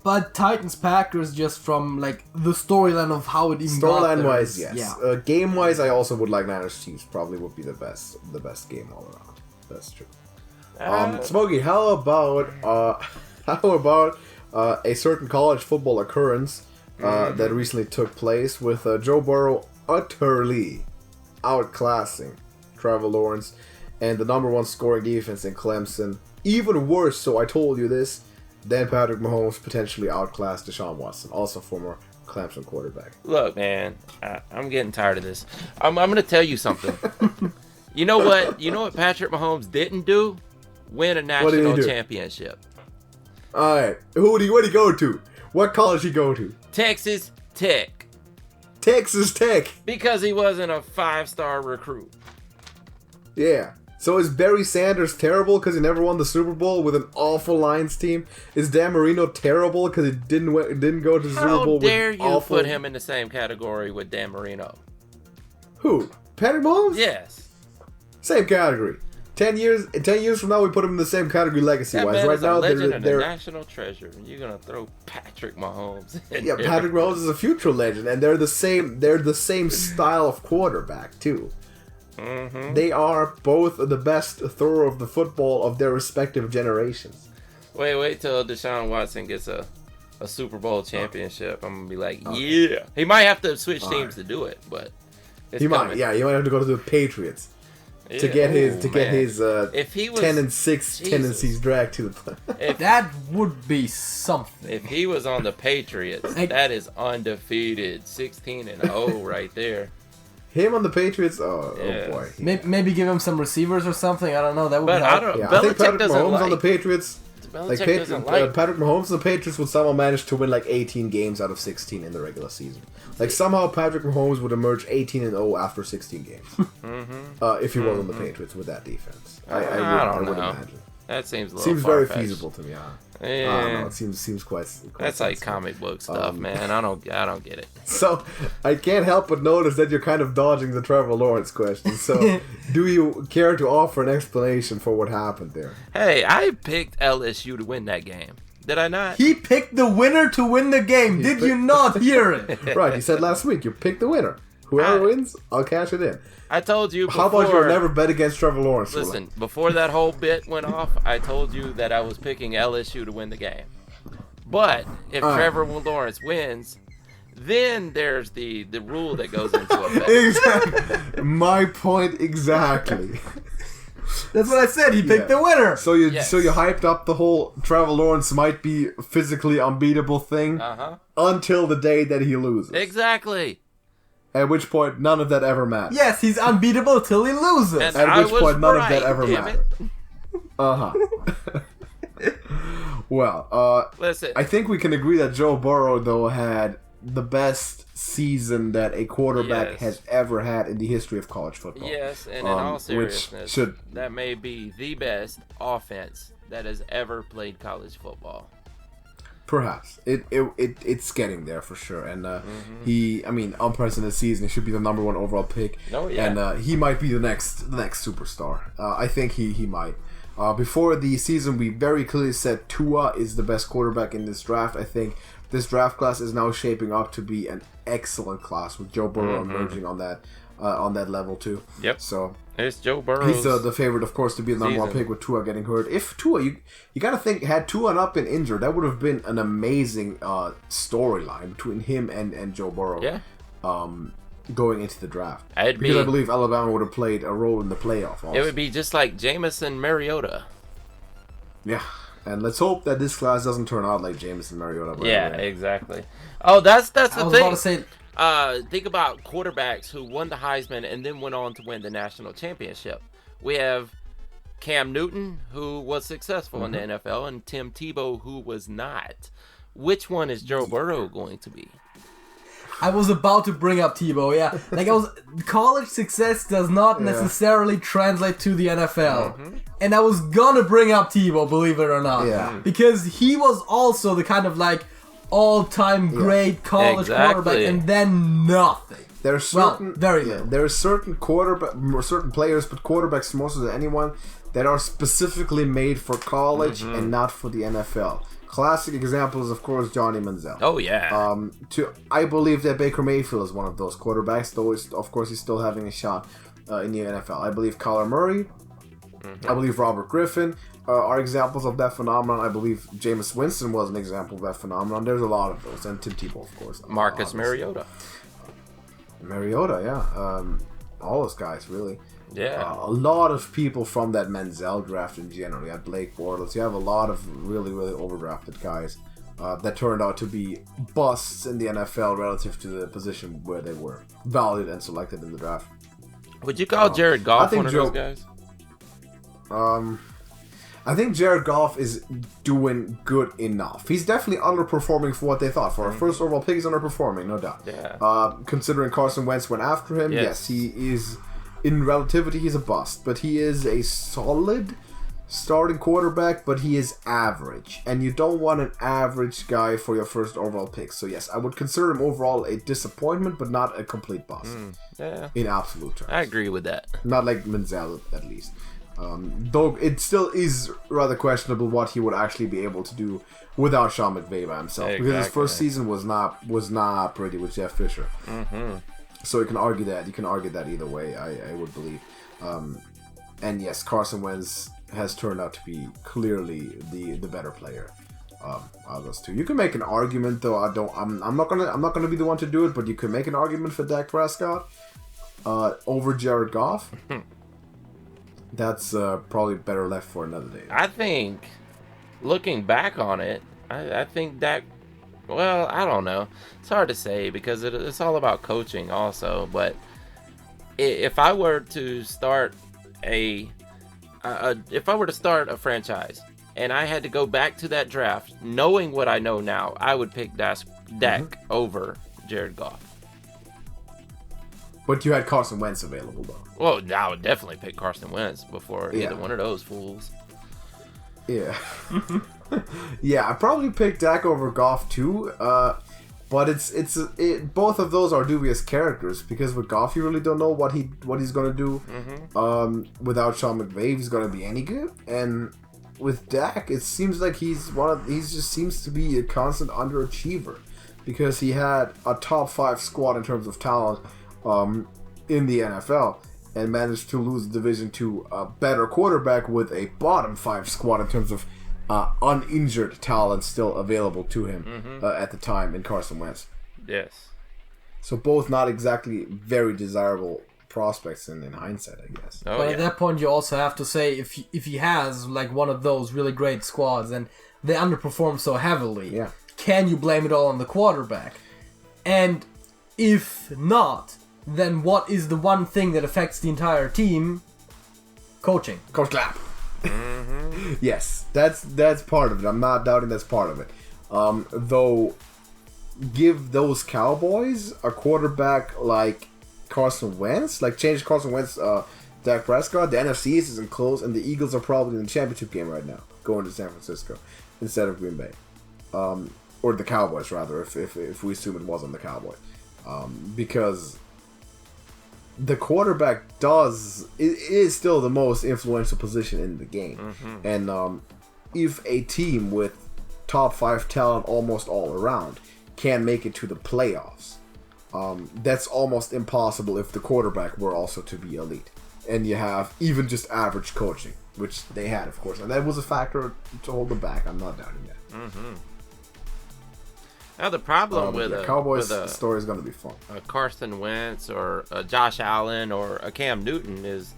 But Titans-Packers just from, the storyline of how it even Storyline-wise, yes. Yeah. Game-wise, I also would like Niners-Chiefs. Probably would be the best game all around. That's true. Smokey, how about a certain college football occurrence that recently took place with Joe Burrow utterly outclassing Trevor Lawrence and the number 1 scoring defense in Clemson. Even worse, so I told you this, than Patrick Mahomes potentially outclassed Deshaun Watson, also former Clemson quarterback. Look, man, I'm getting tired of this. I'm going to tell you something. You know what? You know what Patrick Mahomes didn't do? Win a national championship. All right, where did he go to? What college did he go to? Texas Tech. Texas Tech. Because he wasn't a 5-star recruit. Yeah. So is Barry Sanders terrible because he never won the Super Bowl with an awful Lions team? Is Dan Marino terrible because he didn't go to the Super Bowl with dare you awful... put him in the same category with Dan Marino? Who? Patrick Mahomes? Yes. Same category. 10 years from now, we put him in the same category legacy-wise. That man Right is now, a legend and they're a national treasure. You're gonna throw Patrick Mahomes in yeah, there. Patrick Mahomes is a future legend, and they're the same style of quarterback too. Mm-hmm. They are both the best thrower of the football of their respective generations. Wait till Deshaun Watson gets a Super Bowl championship. I'm gonna be like, yeah. He might have to switch teams to do it, but it's He coming. might have to go to the Patriots to get his if he was 10-6 tendencies dragged to the play. That would be something. If he was on the Patriots, that is undefeated, 16-0 right there. Him on the Patriots, oh boy. Maybe give him some receivers or something. I don't know. That would But help. I don't. Yeah, I think Belichick Patrick doesn't Mahomes like. on the Patriots. Belichick Patrick Mahomes and the Patriots would somehow manage to win like 18 games out of 16 in the regular season. Like somehow Patrick Mahomes would emerge 18-0 after 16 games. If he was on the Patriots with that defense. I would imagine. That seems a little Seems very far-fetched. feasible to me. I don't Yeah. know. It seems quite That's like sensible. comic book stuff, man. I don't get it. So, I can't help but notice that you're kind of dodging the Trevor Lawrence question. So, do you care to offer an explanation for what happened there? Hey, I picked LSU to win that game. Did I not? He picked the winner to win the game. Did you not hear it? Right, you said last week you picked the winner. Whoever wins, I'll cash it in. I told you before. How about you never bet against Trevor Lawrence? Listen, before that whole bit went off, I told you that I was picking LSU to win the game. But if Trevor Lawrence wins, then there's the rule that goes into effect. Exactly. My point exactly. That's what I said. He picked the winner. So you Yes. hyped up the whole Trevor Lawrence might be physically unbeatable thing until the day that he loses. Exactly. At which point, none of that ever mattered. Yes, he's unbeatable till he loses. And At I which was point, none right, of that ever damn mattered. it. Well, Listen. I think we can agree that Joe Burrow, though, had the best season that a quarterback Yes. has ever had in the history of college football. Yes, and in all which seriousness, should- that may be the best offense that has ever played college football. Perhaps it's getting there for sure, and unprecedented season. He should be the number one overall pick. Oh, yeah. And he might be the next superstar. I think he might. Before the season, we very clearly said Tua is the best quarterback in this draft. I think this draft class is now shaping up to be an excellent class with Joe Burrow emerging on that level too. Yep. So It's Joe Burrow. he's the favorite, of course, to be the number one season. pick with Tua getting hurt. If Tua, you got to think, had Tua not been injured, that would have been an amazing storyline between him and Joe Burrow. Yeah. Going into the draft. It'd because be- I believe Alabama would have played a role in the playoff also. It would be just like Jamison Mariota. Yeah. And let's hope that this class doesn't turn out like Jameson Mariota. by the Yeah, way. exactly. Oh, that's the I was thing. about to say, Think about quarterbacks who won the Heisman and then went on to win the national championship. We have Cam Newton, who was successful in the NFL, and Tim Tebow, who was not. Which one is Joe Burrow going to be? I was about to bring up Tebow, yeah. College success does not necessarily translate to the NFL. And I was gonna bring up Tebow, believe it or not. Yeah. Because he was also the kind of all-time great college quarterback, and then nothing. There's certain very little. there are certain certain players, but quarterbacks more so than anyone, that are specifically made for college and not for the NFL. Classic example is, of course, Johnny Manziel. Oh, yeah. I believe that Baker Mayfield is one of those quarterbacks, though of course he's still having a shot in the NFL. I believe Kyler Murray, I believe Robert Griffin are examples of that phenomenon. I believe Jameis Winston was an example of that phenomenon. There's a lot of those, and Tim Tebow, of course. Marcus Mariota. Mariota, yeah. All those guys, really. Yeah. A lot of people from that Manziel draft in general. You have Blake Bortles. You have a lot of really, really overdrafted guys that turned out to be busts in the NFL relative to the position where they were valued and selected in the draft. Would you call Jared Goff one of those Joe- guys? I think Jared Goff is doing good enough. He's definitely underperforming for what they thought. For a first overall pick, he's underperforming, no doubt. Yeah. Considering Carson Wentz went after him, Yes. yes, he is in relativity, he's a bust, but he is a solid starting quarterback, but he is average. And you don't want an average guy for your first overall pick. So yes, I would consider him overall a disappointment, but not a complete bust. Yeah. In absolute terms. I agree with that. Not like Menzel, at least. Though it still is rather questionable what he would actually be able to do without Sean McVay by himself. Exactly. Because his first season was not pretty with Jeff Fisher. So you can argue that. You can argue that either way, I would believe. And yes, Carson Wentz has turned out to be clearly the better player out of those two. You can make an argument, though. I'm not gonna be the one to do it, but you can make an argument for Dak Prescott over Jared Goff. That's probably better left for another day. I think, looking back on it, I think Dak. Well, I don't know. It's hard to say because it's all about coaching, also. But if I were to start a franchise and I had to go back to that draft, knowing what I know now, I would pick Dak over Jared Goff. But you had Carson Wentz available, though. Well, I would definitely pick Carson Wentz before either one of those fools. Yeah. Yeah, I probably picked Dak over Goff too. But it's both of those are dubious characters because with Goff you really don't know what he's gonna do. Without Sean McVay, he's gonna be any good. And with Dak, it seems like he just seems to be a constant underachiever because he had a top 5 squad in terms of talent in the NFL and managed to lose the division to a better quarterback with a bottom 5 squad in terms of uninjured talent still available to him at the time in Carson Wentz. Yes. So both not exactly very desirable prospects in hindsight, I guess. But at that point, you also have to say if he has like one of those really great squads and they underperform so heavily, can you blame it all on the quarterback? And if not, then what is the one thing that affects the entire team? Coaching. Coach Clapp. Yes, that's part of it. I'm not doubting that's part of it. Though, give those Cowboys a quarterback like Carson Wentz, like change Carson Wentz, Dak Prescott. The NFC isn't close, and the Eagles are probably in the championship game right now, going to San Francisco instead of Green Bay, or the Cowboys rather, if we assume it wasn't the Cowboys, because the quarterback is still the most influential position in the game. And if a team with top 5 talent almost all around can make it to the playoffs, that's almost impossible if the quarterback were also to be elite. And you have even just average coaching, which they had, of course. And that was a factor to hold them back. I'm not doubting that. Now the problem with the Cowboys story is going to be fun. A Carson Wentz or a Josh Allen or a Cam Newton is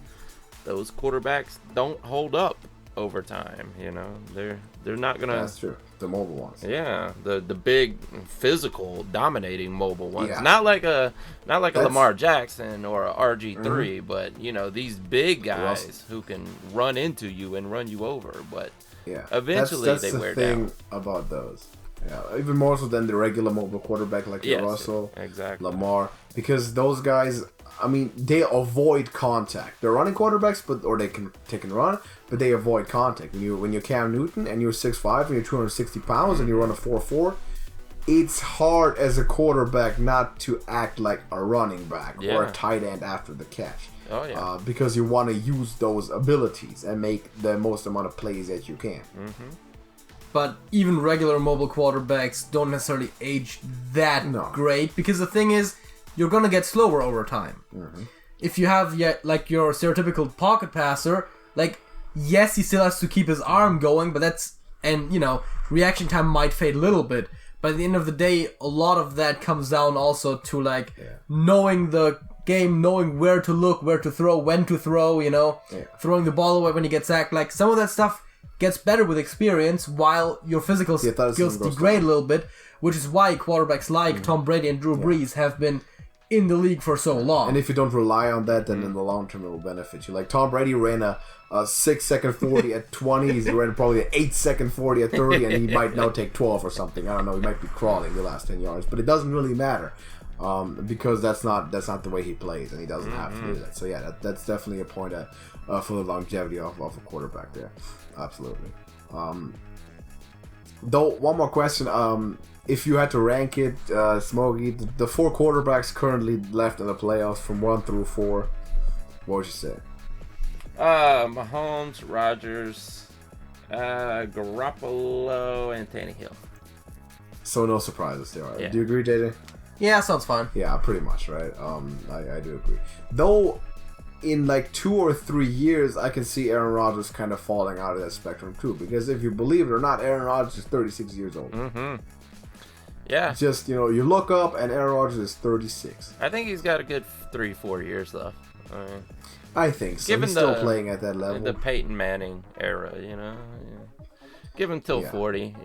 those quarterbacks don't hold up over time. You know, they're not gonna. That's true. The mobile ones. Yeah, the big physical dominating mobile ones. Yeah. Not like a Lamar Jackson or a RG3, but you know these big guys who can run into you and run you over. But eventually they wear down. That's the thing about those. Yeah, even more so than the regular mobile quarterback like Russell, Lamar, because those guys, I mean, they avoid contact. They're running quarterbacks, or they can run, but they avoid contact. When you're Cam Newton and you're 6'5" and you're 260 pounds and you run a 4.4, it's hard as a quarterback not to act like a running back or a tight end after the catch. Oh yeah, because you want to use those abilities and make the most amount of plays that you can. But even regular mobile quarterbacks don't necessarily age that great because the thing is, you're gonna get slower over time. If you have like your stereotypical pocket passer, like yes, he still has to keep his arm going, but reaction time might fade a little bit. But at the end of the day, a lot of that comes down also to like knowing the game, knowing where to look, where to throw, when to throw. Throwing the ball away when you get sacked. Like some of that stuff gets better with experience, while your physical skills degrade a little bit, which is why quarterbacks like Tom Brady and Drew Brees have been in the league for so long. And if you don't rely on that, then in the long term it will benefit you. Like Tom Brady ran a 6-second 40 at 20, he's ran probably an 8-second 40 at 30, and he might now take 12 or something. I don't know, he might be crawling the last 10 yards, but it doesn't really matter. because that's not the way he plays, and he doesn't have to do that. So yeah, that's definitely a point for the longevity of a quarterback there. Absolutely. Though, one more question. If you had to rank it, Smokey, the 4 quarterbacks currently left in the playoffs from 1 through 4, what would you say? Mahomes, Rodgers, Garoppolo, and Tannehill. So no surprises there. Yeah. Do you agree, JJ? Yeah, sounds fine. Yeah, pretty much, right? I do agree. Though, in like 2 or 3 years, I can see Aaron Rodgers kind of falling out of that spectrum too. Because if you believe it or not, Aaron Rodgers is 36 years old. Mm-hmm. Yeah. Just, you look up and Aaron Rodgers is 36. I think he's got a good 3-4 years left. I think so. Given He's still playing at that level. The Peyton Manning era, Give him till 40,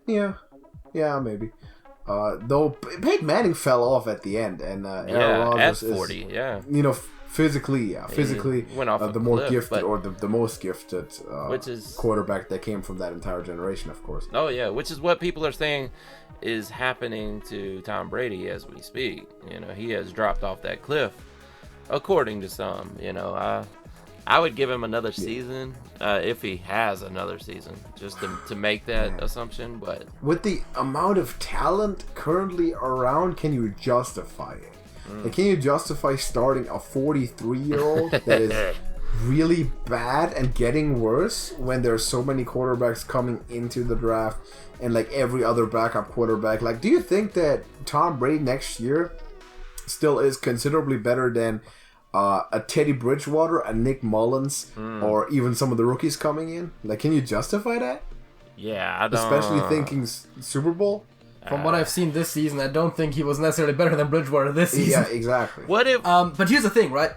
Yeah, maybe. Though Peyton Manning fell off at the end, and Aaron Rodgers at 40, physically, He went off the a more cliff, gifted but- or the most gifted which is quarterback that came from that entire generation, of course. Oh yeah, which is what people are saying is happening to Tom Brady as we speak. He has dropped off that cliff, according to some. I would give him another season if he has another season, just to make that assumption. But with the amount of talent currently around, can you justify it? Like, can you justify starting a 43-year-old that is really bad and getting worse when there's so many quarterbacks coming into the draft and like every other backup quarterback? Like, do you think that Tom Brady next year still is considerably better than a Teddy Bridgewater, a Nick Mullins, or even some of the rookies coming in? Like, can you justify that? yeah, I don't. Especially thinking Super Bowl? From what I've seen this season, I don't think he was necessarily better than Bridgewater this season. Yeah, exactly. What if? But here's the thing, right?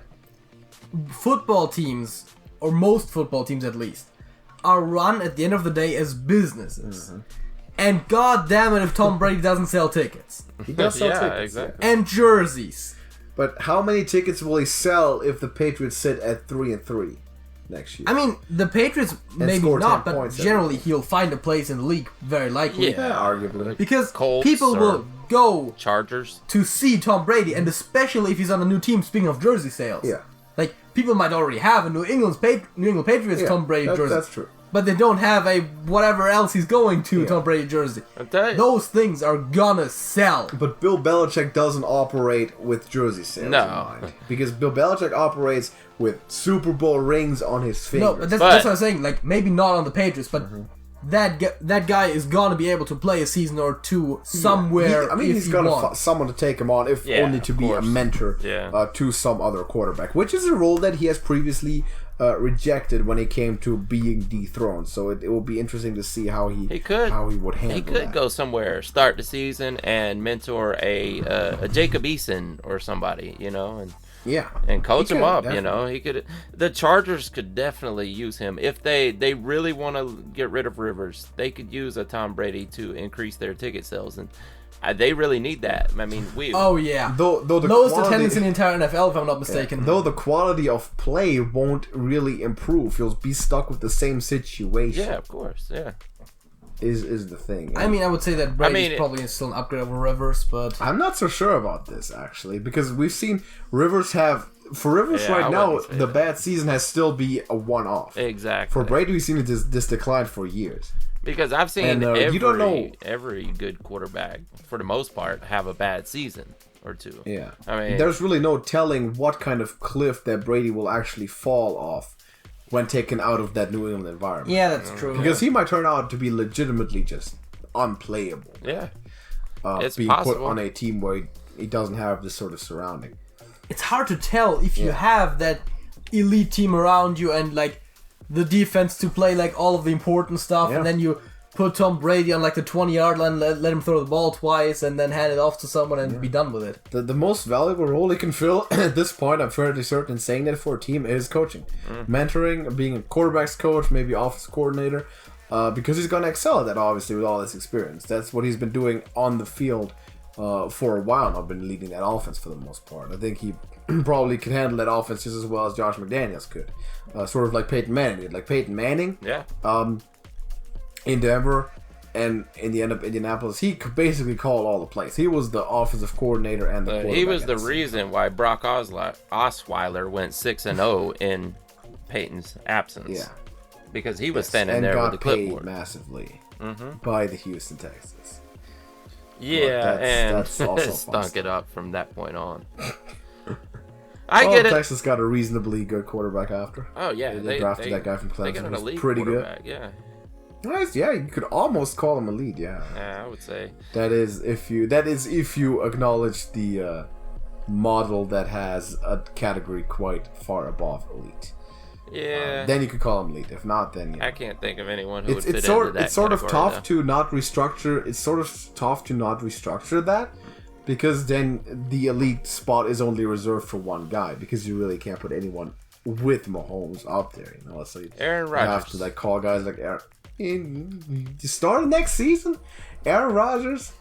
Football teams, or most football teams at least, are run at the end of the day as businesses. And god damn it if Tom Brady doesn't sell tickets. He does sell tickets. Exactly. And jerseys. But how many tickets will he sell if the Patriots sit at 3-3 next year? I mean, the Patriots maybe score 10 not, but points generally he'll find a place in the league, very likely. Yeah. Arguably. Because Colts people or will go Chargers. to see Tom Brady, and especially if he's on a new team, speaking of jersey sales. Yeah. Like, people might already have a New England Patriots Tom Brady jersey. That's true. But they don't have a whatever else he's going to Tom Brady jersey. I'll tell you. Those things are gonna sell. But Bill Belichick doesn't operate with jersey sales No. in mind. Because Bill Belichick operates with Super Bowl rings on his fingers. No, but that's what I'm saying. Like, maybe not on the Patriots, but that guy is gonna be able to play a season or two somewhere. He's gonna someone to take him on, if Yeah, only to of be a course. mentor to some other quarterback, which is a role that he has previously rejected when it came to being dethroned. So it will be interesting to see how he would handle He could that. go somewhere, start the season, and mentor a Jacob Eason or somebody, and coach him up. Definitely. He could. The Chargers could definitely use him if they really want to get rid of Rivers. They could use a Tom Brady to increase their ticket sales, and they really need that. I mean, Oh yeah, Though the lowest quality- attendance in the entire NFL, if I'm not mistaken. Though the quality of play won't really improve, you'll be stuck with the same situation. yeah, of course, yeah. Is the thing. I mean, I would say that Brady's probably still an upgrade over Rivers, but I'm not so sure about this actually, because we've seen Rivers right I now, wouldn't say the that. bad season has still be a one-off. Exactly. For Brady, we've seen this decline for years. Because I've seen And, you don't know- every good quarterback, for the most part, have a bad season or two. Yeah. I mean, There's really no telling what kind of cliff that Brady will actually fall off when taken out of that New England environment. yeah, that's true. Because he might turn out to be legitimately just unplayable. yeah. It's being possible. put on a team where he doesn't have this sort of surrounding. It's hard to tell if you have that elite team around you and like the defense to play like all of the important stuff, and then you put Tom Brady on like the 20-yard line, let him throw the ball twice, and then hand it off to someone and be done with it. The most valuable role he can fill at this point, I'm fairly certain in saying that for a team, is coaching. Mentoring, being a quarterback's coach, maybe offense coordinator, because he's going to excel at that, obviously, with all this experience. That's what he's been doing on the field for a while now, been leading that offense for the most part. I think he probably could handle that offense just as well as Josh McDaniels could. Sort of like Peyton Manning did. Like Peyton Manning, Yeah. in Denver, And in the end of Indianapolis, he could basically call all the plays. He was the offensive coordinator and the quarterback. He was the reason why Brock Osweiler went 6-0 in Peyton's absence. Yeah. Because he was standing there with the clipboard. And got paid massively by the Houston Texans. Yeah, that's and also stunk it up from that point on. I get it. Texas got a reasonably good quarterback after. Oh yeah, they drafted that guy from Clemson. They got an elite pretty good. Yeah. Nice. Yeah, you could almost call him elite. Yeah. Yeah, I would say. That is if you acknowledge the model that has a category quite far above elite. Yeah. Then you could call him elite. If not, then I can't think of anyone who would fit into that. It's sort of tough to not restructure. It's sort of tough to not restructure that, because then the elite spot is only reserved for one guy, because you really can't put anyone with Mahomes out there. You know, so Aaron Rodgers. You have to like call guys like Aaron. You start next season, Aaron Rodgers.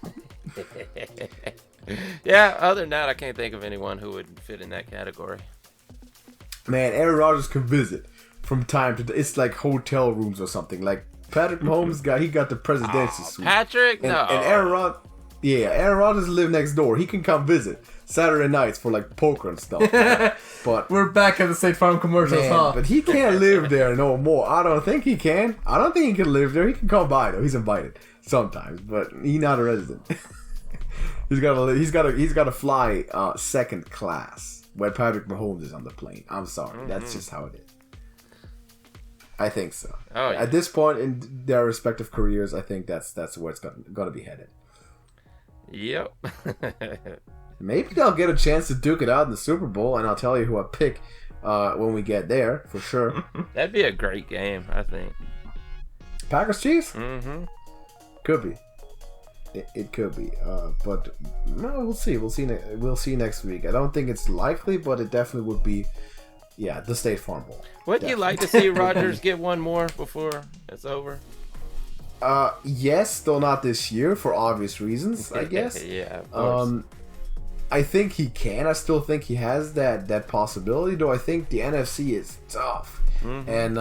Yeah. Other than that, I can't think of anyone who would fit in that category. Man, Aaron Rodgers can visit from time to time. It's like hotel rooms or something. Like Patrick Mahomes he got the presidential suite. Patrick? No. And Aaron Rodgers live next door. He can come visit Saturday nights for like poker and stuff. But we're back at the State Farm commercials, huh? But he can't live there no more. I don't think he can. I don't think he can live there. He can come by though. He's invited sometimes, but he's not a resident. He's got to fly second class when Patrick Mahomes is on the plane. I'm sorry. That's just how it is. I think so. Oh, yeah. At this point in their respective careers, I think that's where it's going to be headed. Yep. Maybe they'll get a chance to duke it out in the Super Bowl, and I'll tell you who I pick when we get there, for sure. That'd be a great game, I think. Packers Chiefs? Mm-hmm. Could be. It could be, but no, we'll see. We'll see next week. I don't think it's likely, but it definitely would be. Yeah, the State Farm Bowl. Wouldn't you like to see Rodgers get one more before it's over? Yes, still not this year for obvious reasons, I guess. Yeah, of course. I think he can. I still think he has that possibility. Though I think the NFC is tough, and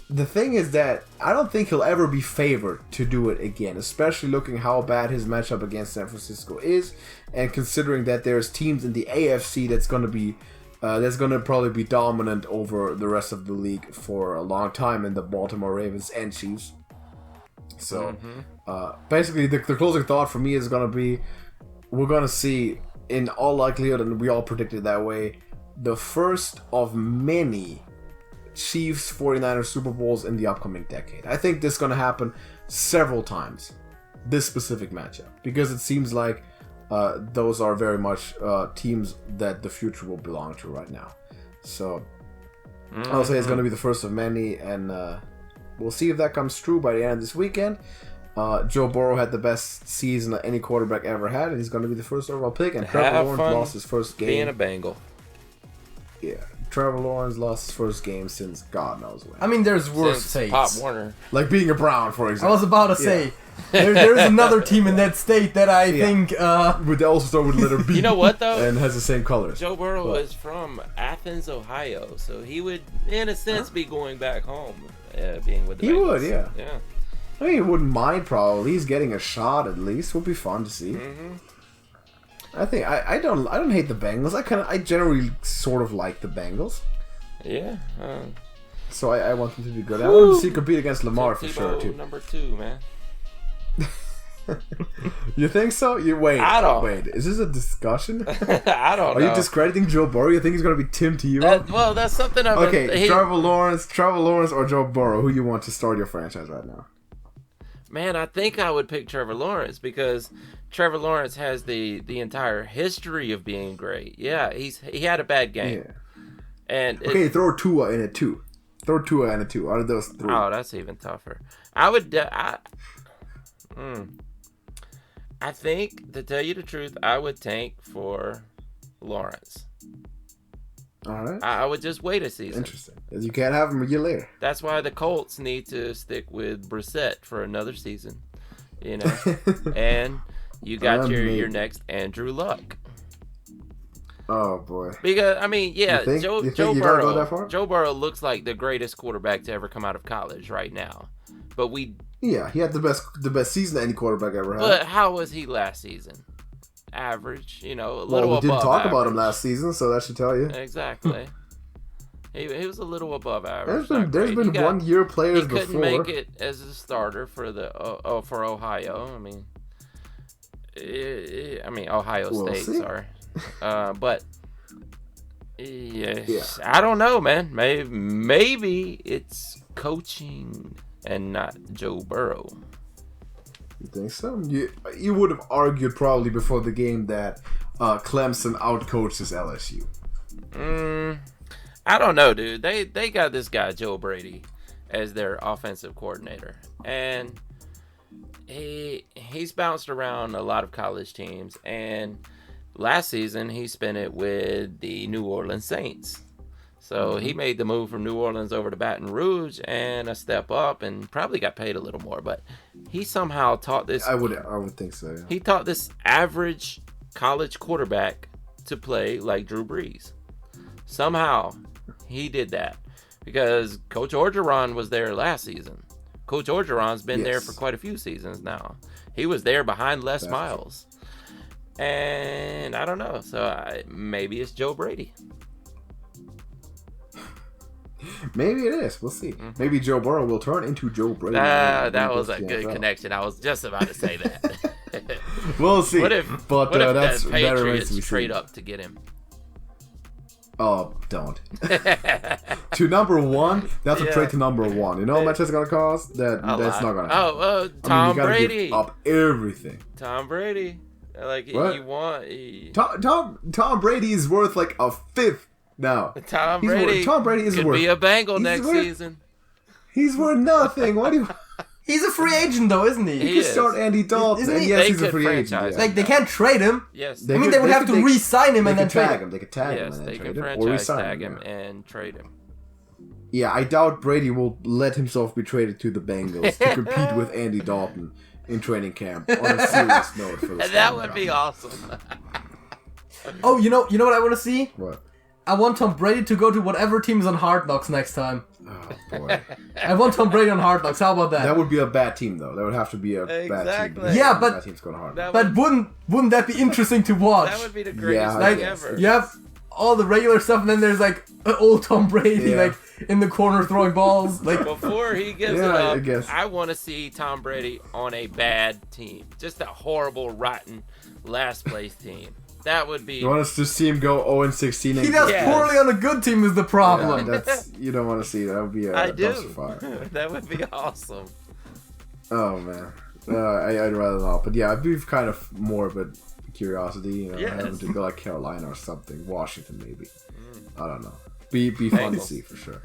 the thing is that I don't think he'll ever be favored to do it again, especially looking how bad his matchup against San Francisco is, and considering that there's teams in the AFC that's going to probably be dominant over the rest of the league for a long time in the Baltimore Ravens and Chiefs. So basically, the closing thought for me is going to be, we're going to see, in all likelihood, and we all predicted that way, the first of many Chiefs 49ers Super Bowls in the upcoming decade. I think this is going to happen several times, this specific matchup, because it seems like those are very much teams that the future will belong to right now. So I'll say it's going to be the first of many, and we'll see if that comes true by the end of this weekend. Joe Burrow had the best season that any quarterback ever had, and he's going to be the first overall pick, and Trevor Lawrence lost his first game. Being a Bengal. Yeah. Trevor Lawrence lost his first game since God knows when. I mean, there's worse fates. Pop Warner. Like being a Brown, for example. I was about to say, there's another team in that state that I think... Would also start with letter B. You know what, though? And has the same colors. Joe Burrow is from Athens, Ohio, so he would, in a sense, be going back home, being with the Bengals. He would, yeah. Yeah. I mean, he wouldn't mind, probably. He's getting a shot, at least. Would be fun to see. I think I don't hate the Bengals. I generally sort of like the Bengals. Yeah. So I want them to be good. I want them to see compete against Lamar for sure too. Number 2, man. You think so? Wait. Is this a discussion? I don't know. Are you discrediting Joe Burrow? You think he's gonna be Tim Tebow? Well, that's something of Trevor Lawrence, or Joe Burrow? Who you want to start your franchise right now? Man, I think I would pick Trevor Lawrence, because Trevor Lawrence has the entire history of being great. Yeah, he had a bad game. Yeah. And throw Tua in it too. Throw Tua in it too. Out of those 3. Oh, that's even tougher. I would. I think, to tell you the truth, I would tank for Lawrence. All right. I would just wait a season. Interesting. Because you can't have him a year later. That's why the Colts need to stick with Brissett for another season. You know, and you got your next Andrew Luck. Oh boy. Because I mean, yeah, Joe Burrow. Go that far? Joe Burrow looks like the greatest quarterback to ever come out of college right now. But we... Yeah, he had the best season any quarterback ever had. But how was he last season? Average, a little above average. We didn't talk about him last season, so that should tell you. Exactly. He was a little above average. There's been 1 year players before. He couldn't make it as a starter for for Ohio. Ohio State. Sorry, but I don't know, man. Maybe it's coaching and not Joe Burrow. You think so? You would have argued probably before the game that Clemson outcoaches LSU. I don't know, dude. They got this guy Joe Brady as their offensive coordinator, and he's bounced around a lot of college teams. And last season he spent it with the New Orleans Saints. So he made the move from New Orleans over to Baton Rouge and a step up, and probably got paid a little more. But he somehow taught this. I would think so. Yeah. He taught this average college quarterback to play like Drew Brees. Somehow he did that because Coach Orgeron was there last season. Coach Orgeron's been there for quite a few seasons now. He was there behind Les Miles, and I don't know. So maybe it's Joe Brady. Maybe it is. We'll see. Mm-hmm. Maybe Joe Burrow will turn into Joe Brady. That was a good connection. I was just about to say that. We'll see. What if that's the Patriots trade up to get him? Oh, don't. To number one? That's a trade to number one. You know how much it's going to cost? That's not going to happen. Tom Brady. Give up everything. Tom Brady. Like, what? you want... Tom Brady is worth like a fifth now. Tom Brady is could be a Bengal next season. He's worth nothing. What do you... He's a free agent, though, isn't he? He could start Andy Dalton. And yes, he's a free agent. Like, they can't trade him. Yes. They would have to re-sign him and then trade him. They could tag him and then trade him. Yes, they could franchise tag him and trade him. Yeah, I doubt Brady will let himself be traded to the Bengals to compete with Andy Dalton in training camp on a serious note. For the that would be awesome. Oh, you know what I want to see? What? I want Tom Brady to go to whatever team is on Hard Knocks next time. Oh, boy. I want Tom Brady on Hard Knocks. How about that? That would be a bad team, though. That would have to be a bad team. Yeah, but bad team's going to Hard Knocks. But wouldn't that be interesting to watch? That would be the greatest thing ever. You have all the regular stuff, and then there's like old Tom Brady, like in the corner throwing balls. Like before he gives it up, I want to see Tom Brady on a bad team, just a horrible, rotten last place team. That would be. You want us to see him go 0-16? He does poorly on a good team is the problem. Yeah, you don't want to see that. That would be a dumpster fire. That would be awesome. Oh man, I'd rather not. But yeah, I'd be kind of more of a curiosity. Having to go like Carolina or something, Washington maybe. I don't know. Be fun to see for sure.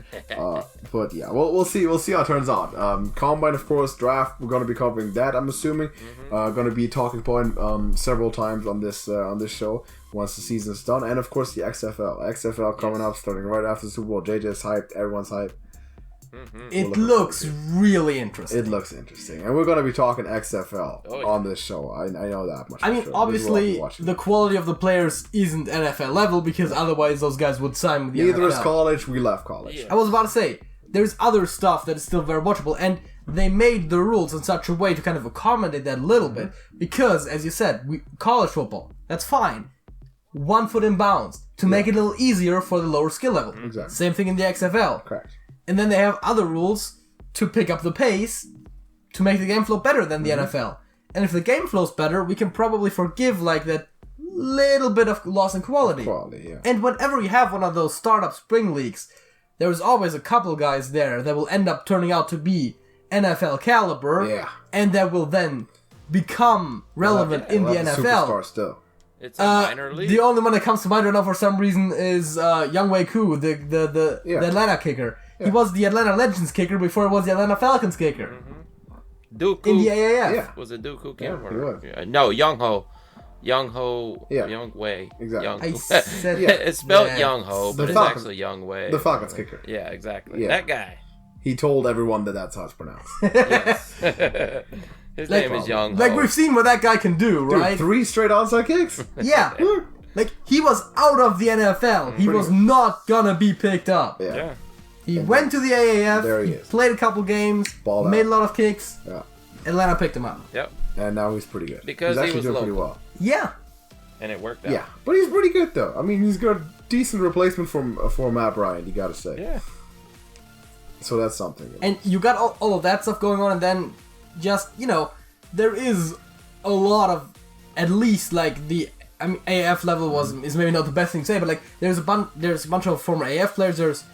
But yeah, we'll see how it turns out. Combine, of course, draft. We're going to be covering that. I'm assuming. Going to be talking point several times on this show once the season's done, and of course the XFL coming up, starting right after the Super Bowl. JJ's hyped. Everyone's hyped. It looks really interesting. It looks interesting, and we're going to be talking XFL on this show. I know that much. I mean, obviously, the quality of the players isn't NFL level because otherwise those guys would sign with the NFL. Neither is college. We left college. Yeah. I was about to say, there's other stuff that is still very watchable, and they made the rules in such a way to kind of accommodate that a little bit because, as you said, college football, that's fine. 1 foot in bounds to make it a little easier for the lower skill level. Exactly. Same thing in the XFL. Correct. And then they have other rules to pick up the pace to make the game flow better than the NFL. And if the game flows better, we can probably forgive like that little bit of loss in quality. And whenever you have one of those startup spring leagues, there's always a couple guys there that will end up turning out to be NFL caliber, and that will then become relevant in the NFL. Superstar still. It's a minor league. The only one that comes to mind right now for some reason is Younghoe Koo, the Atlanta kicker. He was the Atlanta Legends kicker before it was the Atlanta Falcons kicker. Dooku. In the AAF. Yeah. Was it Dooku? No, Younghoe. Younghoe. Exactly. I said it's spelled Younghoe, but it's actually Younghoe. The Falcons kicker. Yeah, exactly. That guy. He told everyone that's how it's pronounced. Yes. His name is Younghoe. Like, we've seen what that guy can do, right? Dude, 3 straight onside kicks? Yeah. Like, he was out of the NFL. He was not gonna be picked up. Yeah. He went to the AAF. There he is. Played a couple games. Balled made out. a lot of kicks. Yeah. Atlanta picked him up. Yep. And now he's pretty good. Because he's he actually was doing local. pretty well. Yeah. And it worked out. Yeah, but he's pretty good though. I mean, he's got a decent replacement for Matt Bryant. You gotta say. Yeah. So that's something. And you got all of that stuff going on, and then just, there is a lot of, at least like AF level is maybe not the best thing to say, but like there's a bunch of former AF players. There's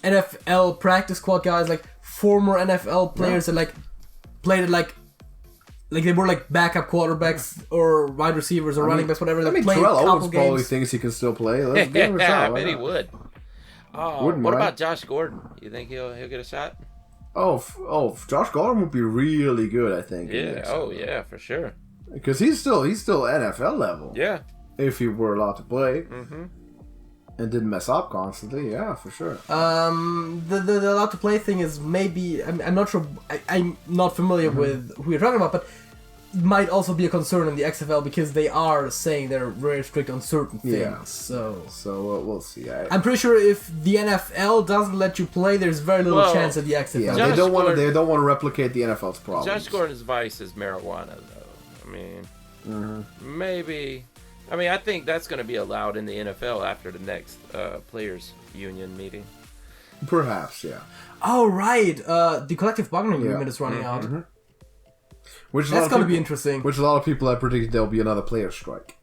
NFL practice squad guys, like former NFL players that like played at like they were like backup quarterbacks or wide receivers or running backs, whatever. I mean, played Terrell a couple Owens probably games. thinks he can still play. Let's give him a Yeah, shot. I Why bet he not? would. Oh, Wouldn't what mind. about Josh Gordon? You think he'll get a shot? Oh, Josh Gordon would be really good, I think. Yeah. Oh, yeah, for sure. Because he's still NFL level. Yeah. If he were allowed to play. Mm-hmm. And didn't mess up constantly, yeah, for sure. The allowed to play thing is maybe I'm not sure. I'm not familiar with who you're talking about, but it might also be a concern in the XFL because they are saying they're very strict on certain things. Yeah. So We'll see. I'm pretty sure if the NFL doesn't let you play, there's very little chance that the XFL. Yeah, Josh they don't want to. Gordon- They don't want to replicate the NFL's problems. Josh Gordon's vice is marijuana, though. I mean, maybe. I mean, I think that's going to be allowed in the NFL after the next players' union meeting. Perhaps, yeah. Oh right, the collective bargaining agreement is running out. Which That's going to be interesting. Which a lot of people have predicted there'll be another player strike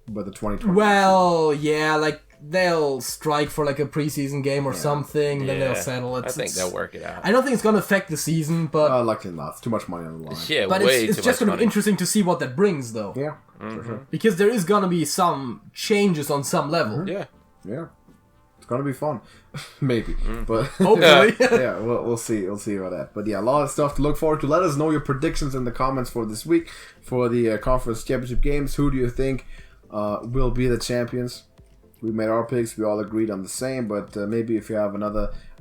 by the 2020. Well, yeah, like they'll strike for like a preseason game or something, then they'll settle. I think they'll work it out. I don't think it's going to affect the season, but Likely not. It's too much money on the line. Yeah, but way it's too just much going to money. be interesting to see what that brings, though. Yeah, for sure. Because there is going to be some changes on some level. Yeah. Yeah, it's gonna be fun, maybe. But Hopefully. yeah, we'll see. We'll see about that. But yeah, a lot of stuff to look forward to. Let us know your predictions in the comments for this week for the conference championship games. Who do you think will be the champions? We made our picks. We all agreed on the same. But maybe if you have an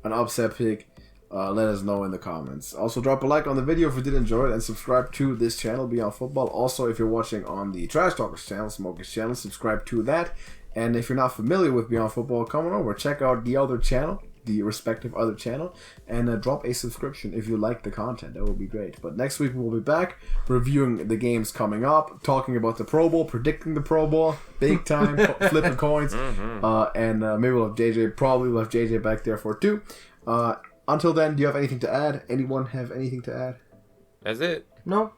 upset pick, let us know in the comments. Also, drop a like on the video if you did enjoy it, and subscribe to this channel, Beyond Football. Also, if you're watching on the Trash Talkers channel, Smokey's channel, subscribe to that. And if you're not familiar with Beyond Football, come on over, check out the other channel, the respective other channel, and drop a subscription if you like the content. That would be great. But next week we'll be back reviewing the games coming up, talking about the Pro Bowl, predicting the Pro Bowl, big time, flipping coins, and maybe we'll have JJ. Probably we'll have JJ back there for it too. Until then, do you have anything to add? Anyone have anything to add? That's it. No?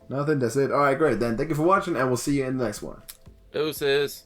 Nothing. That's it. All right, great. Then thank you for watching, and we'll see you in the next one. Deuces.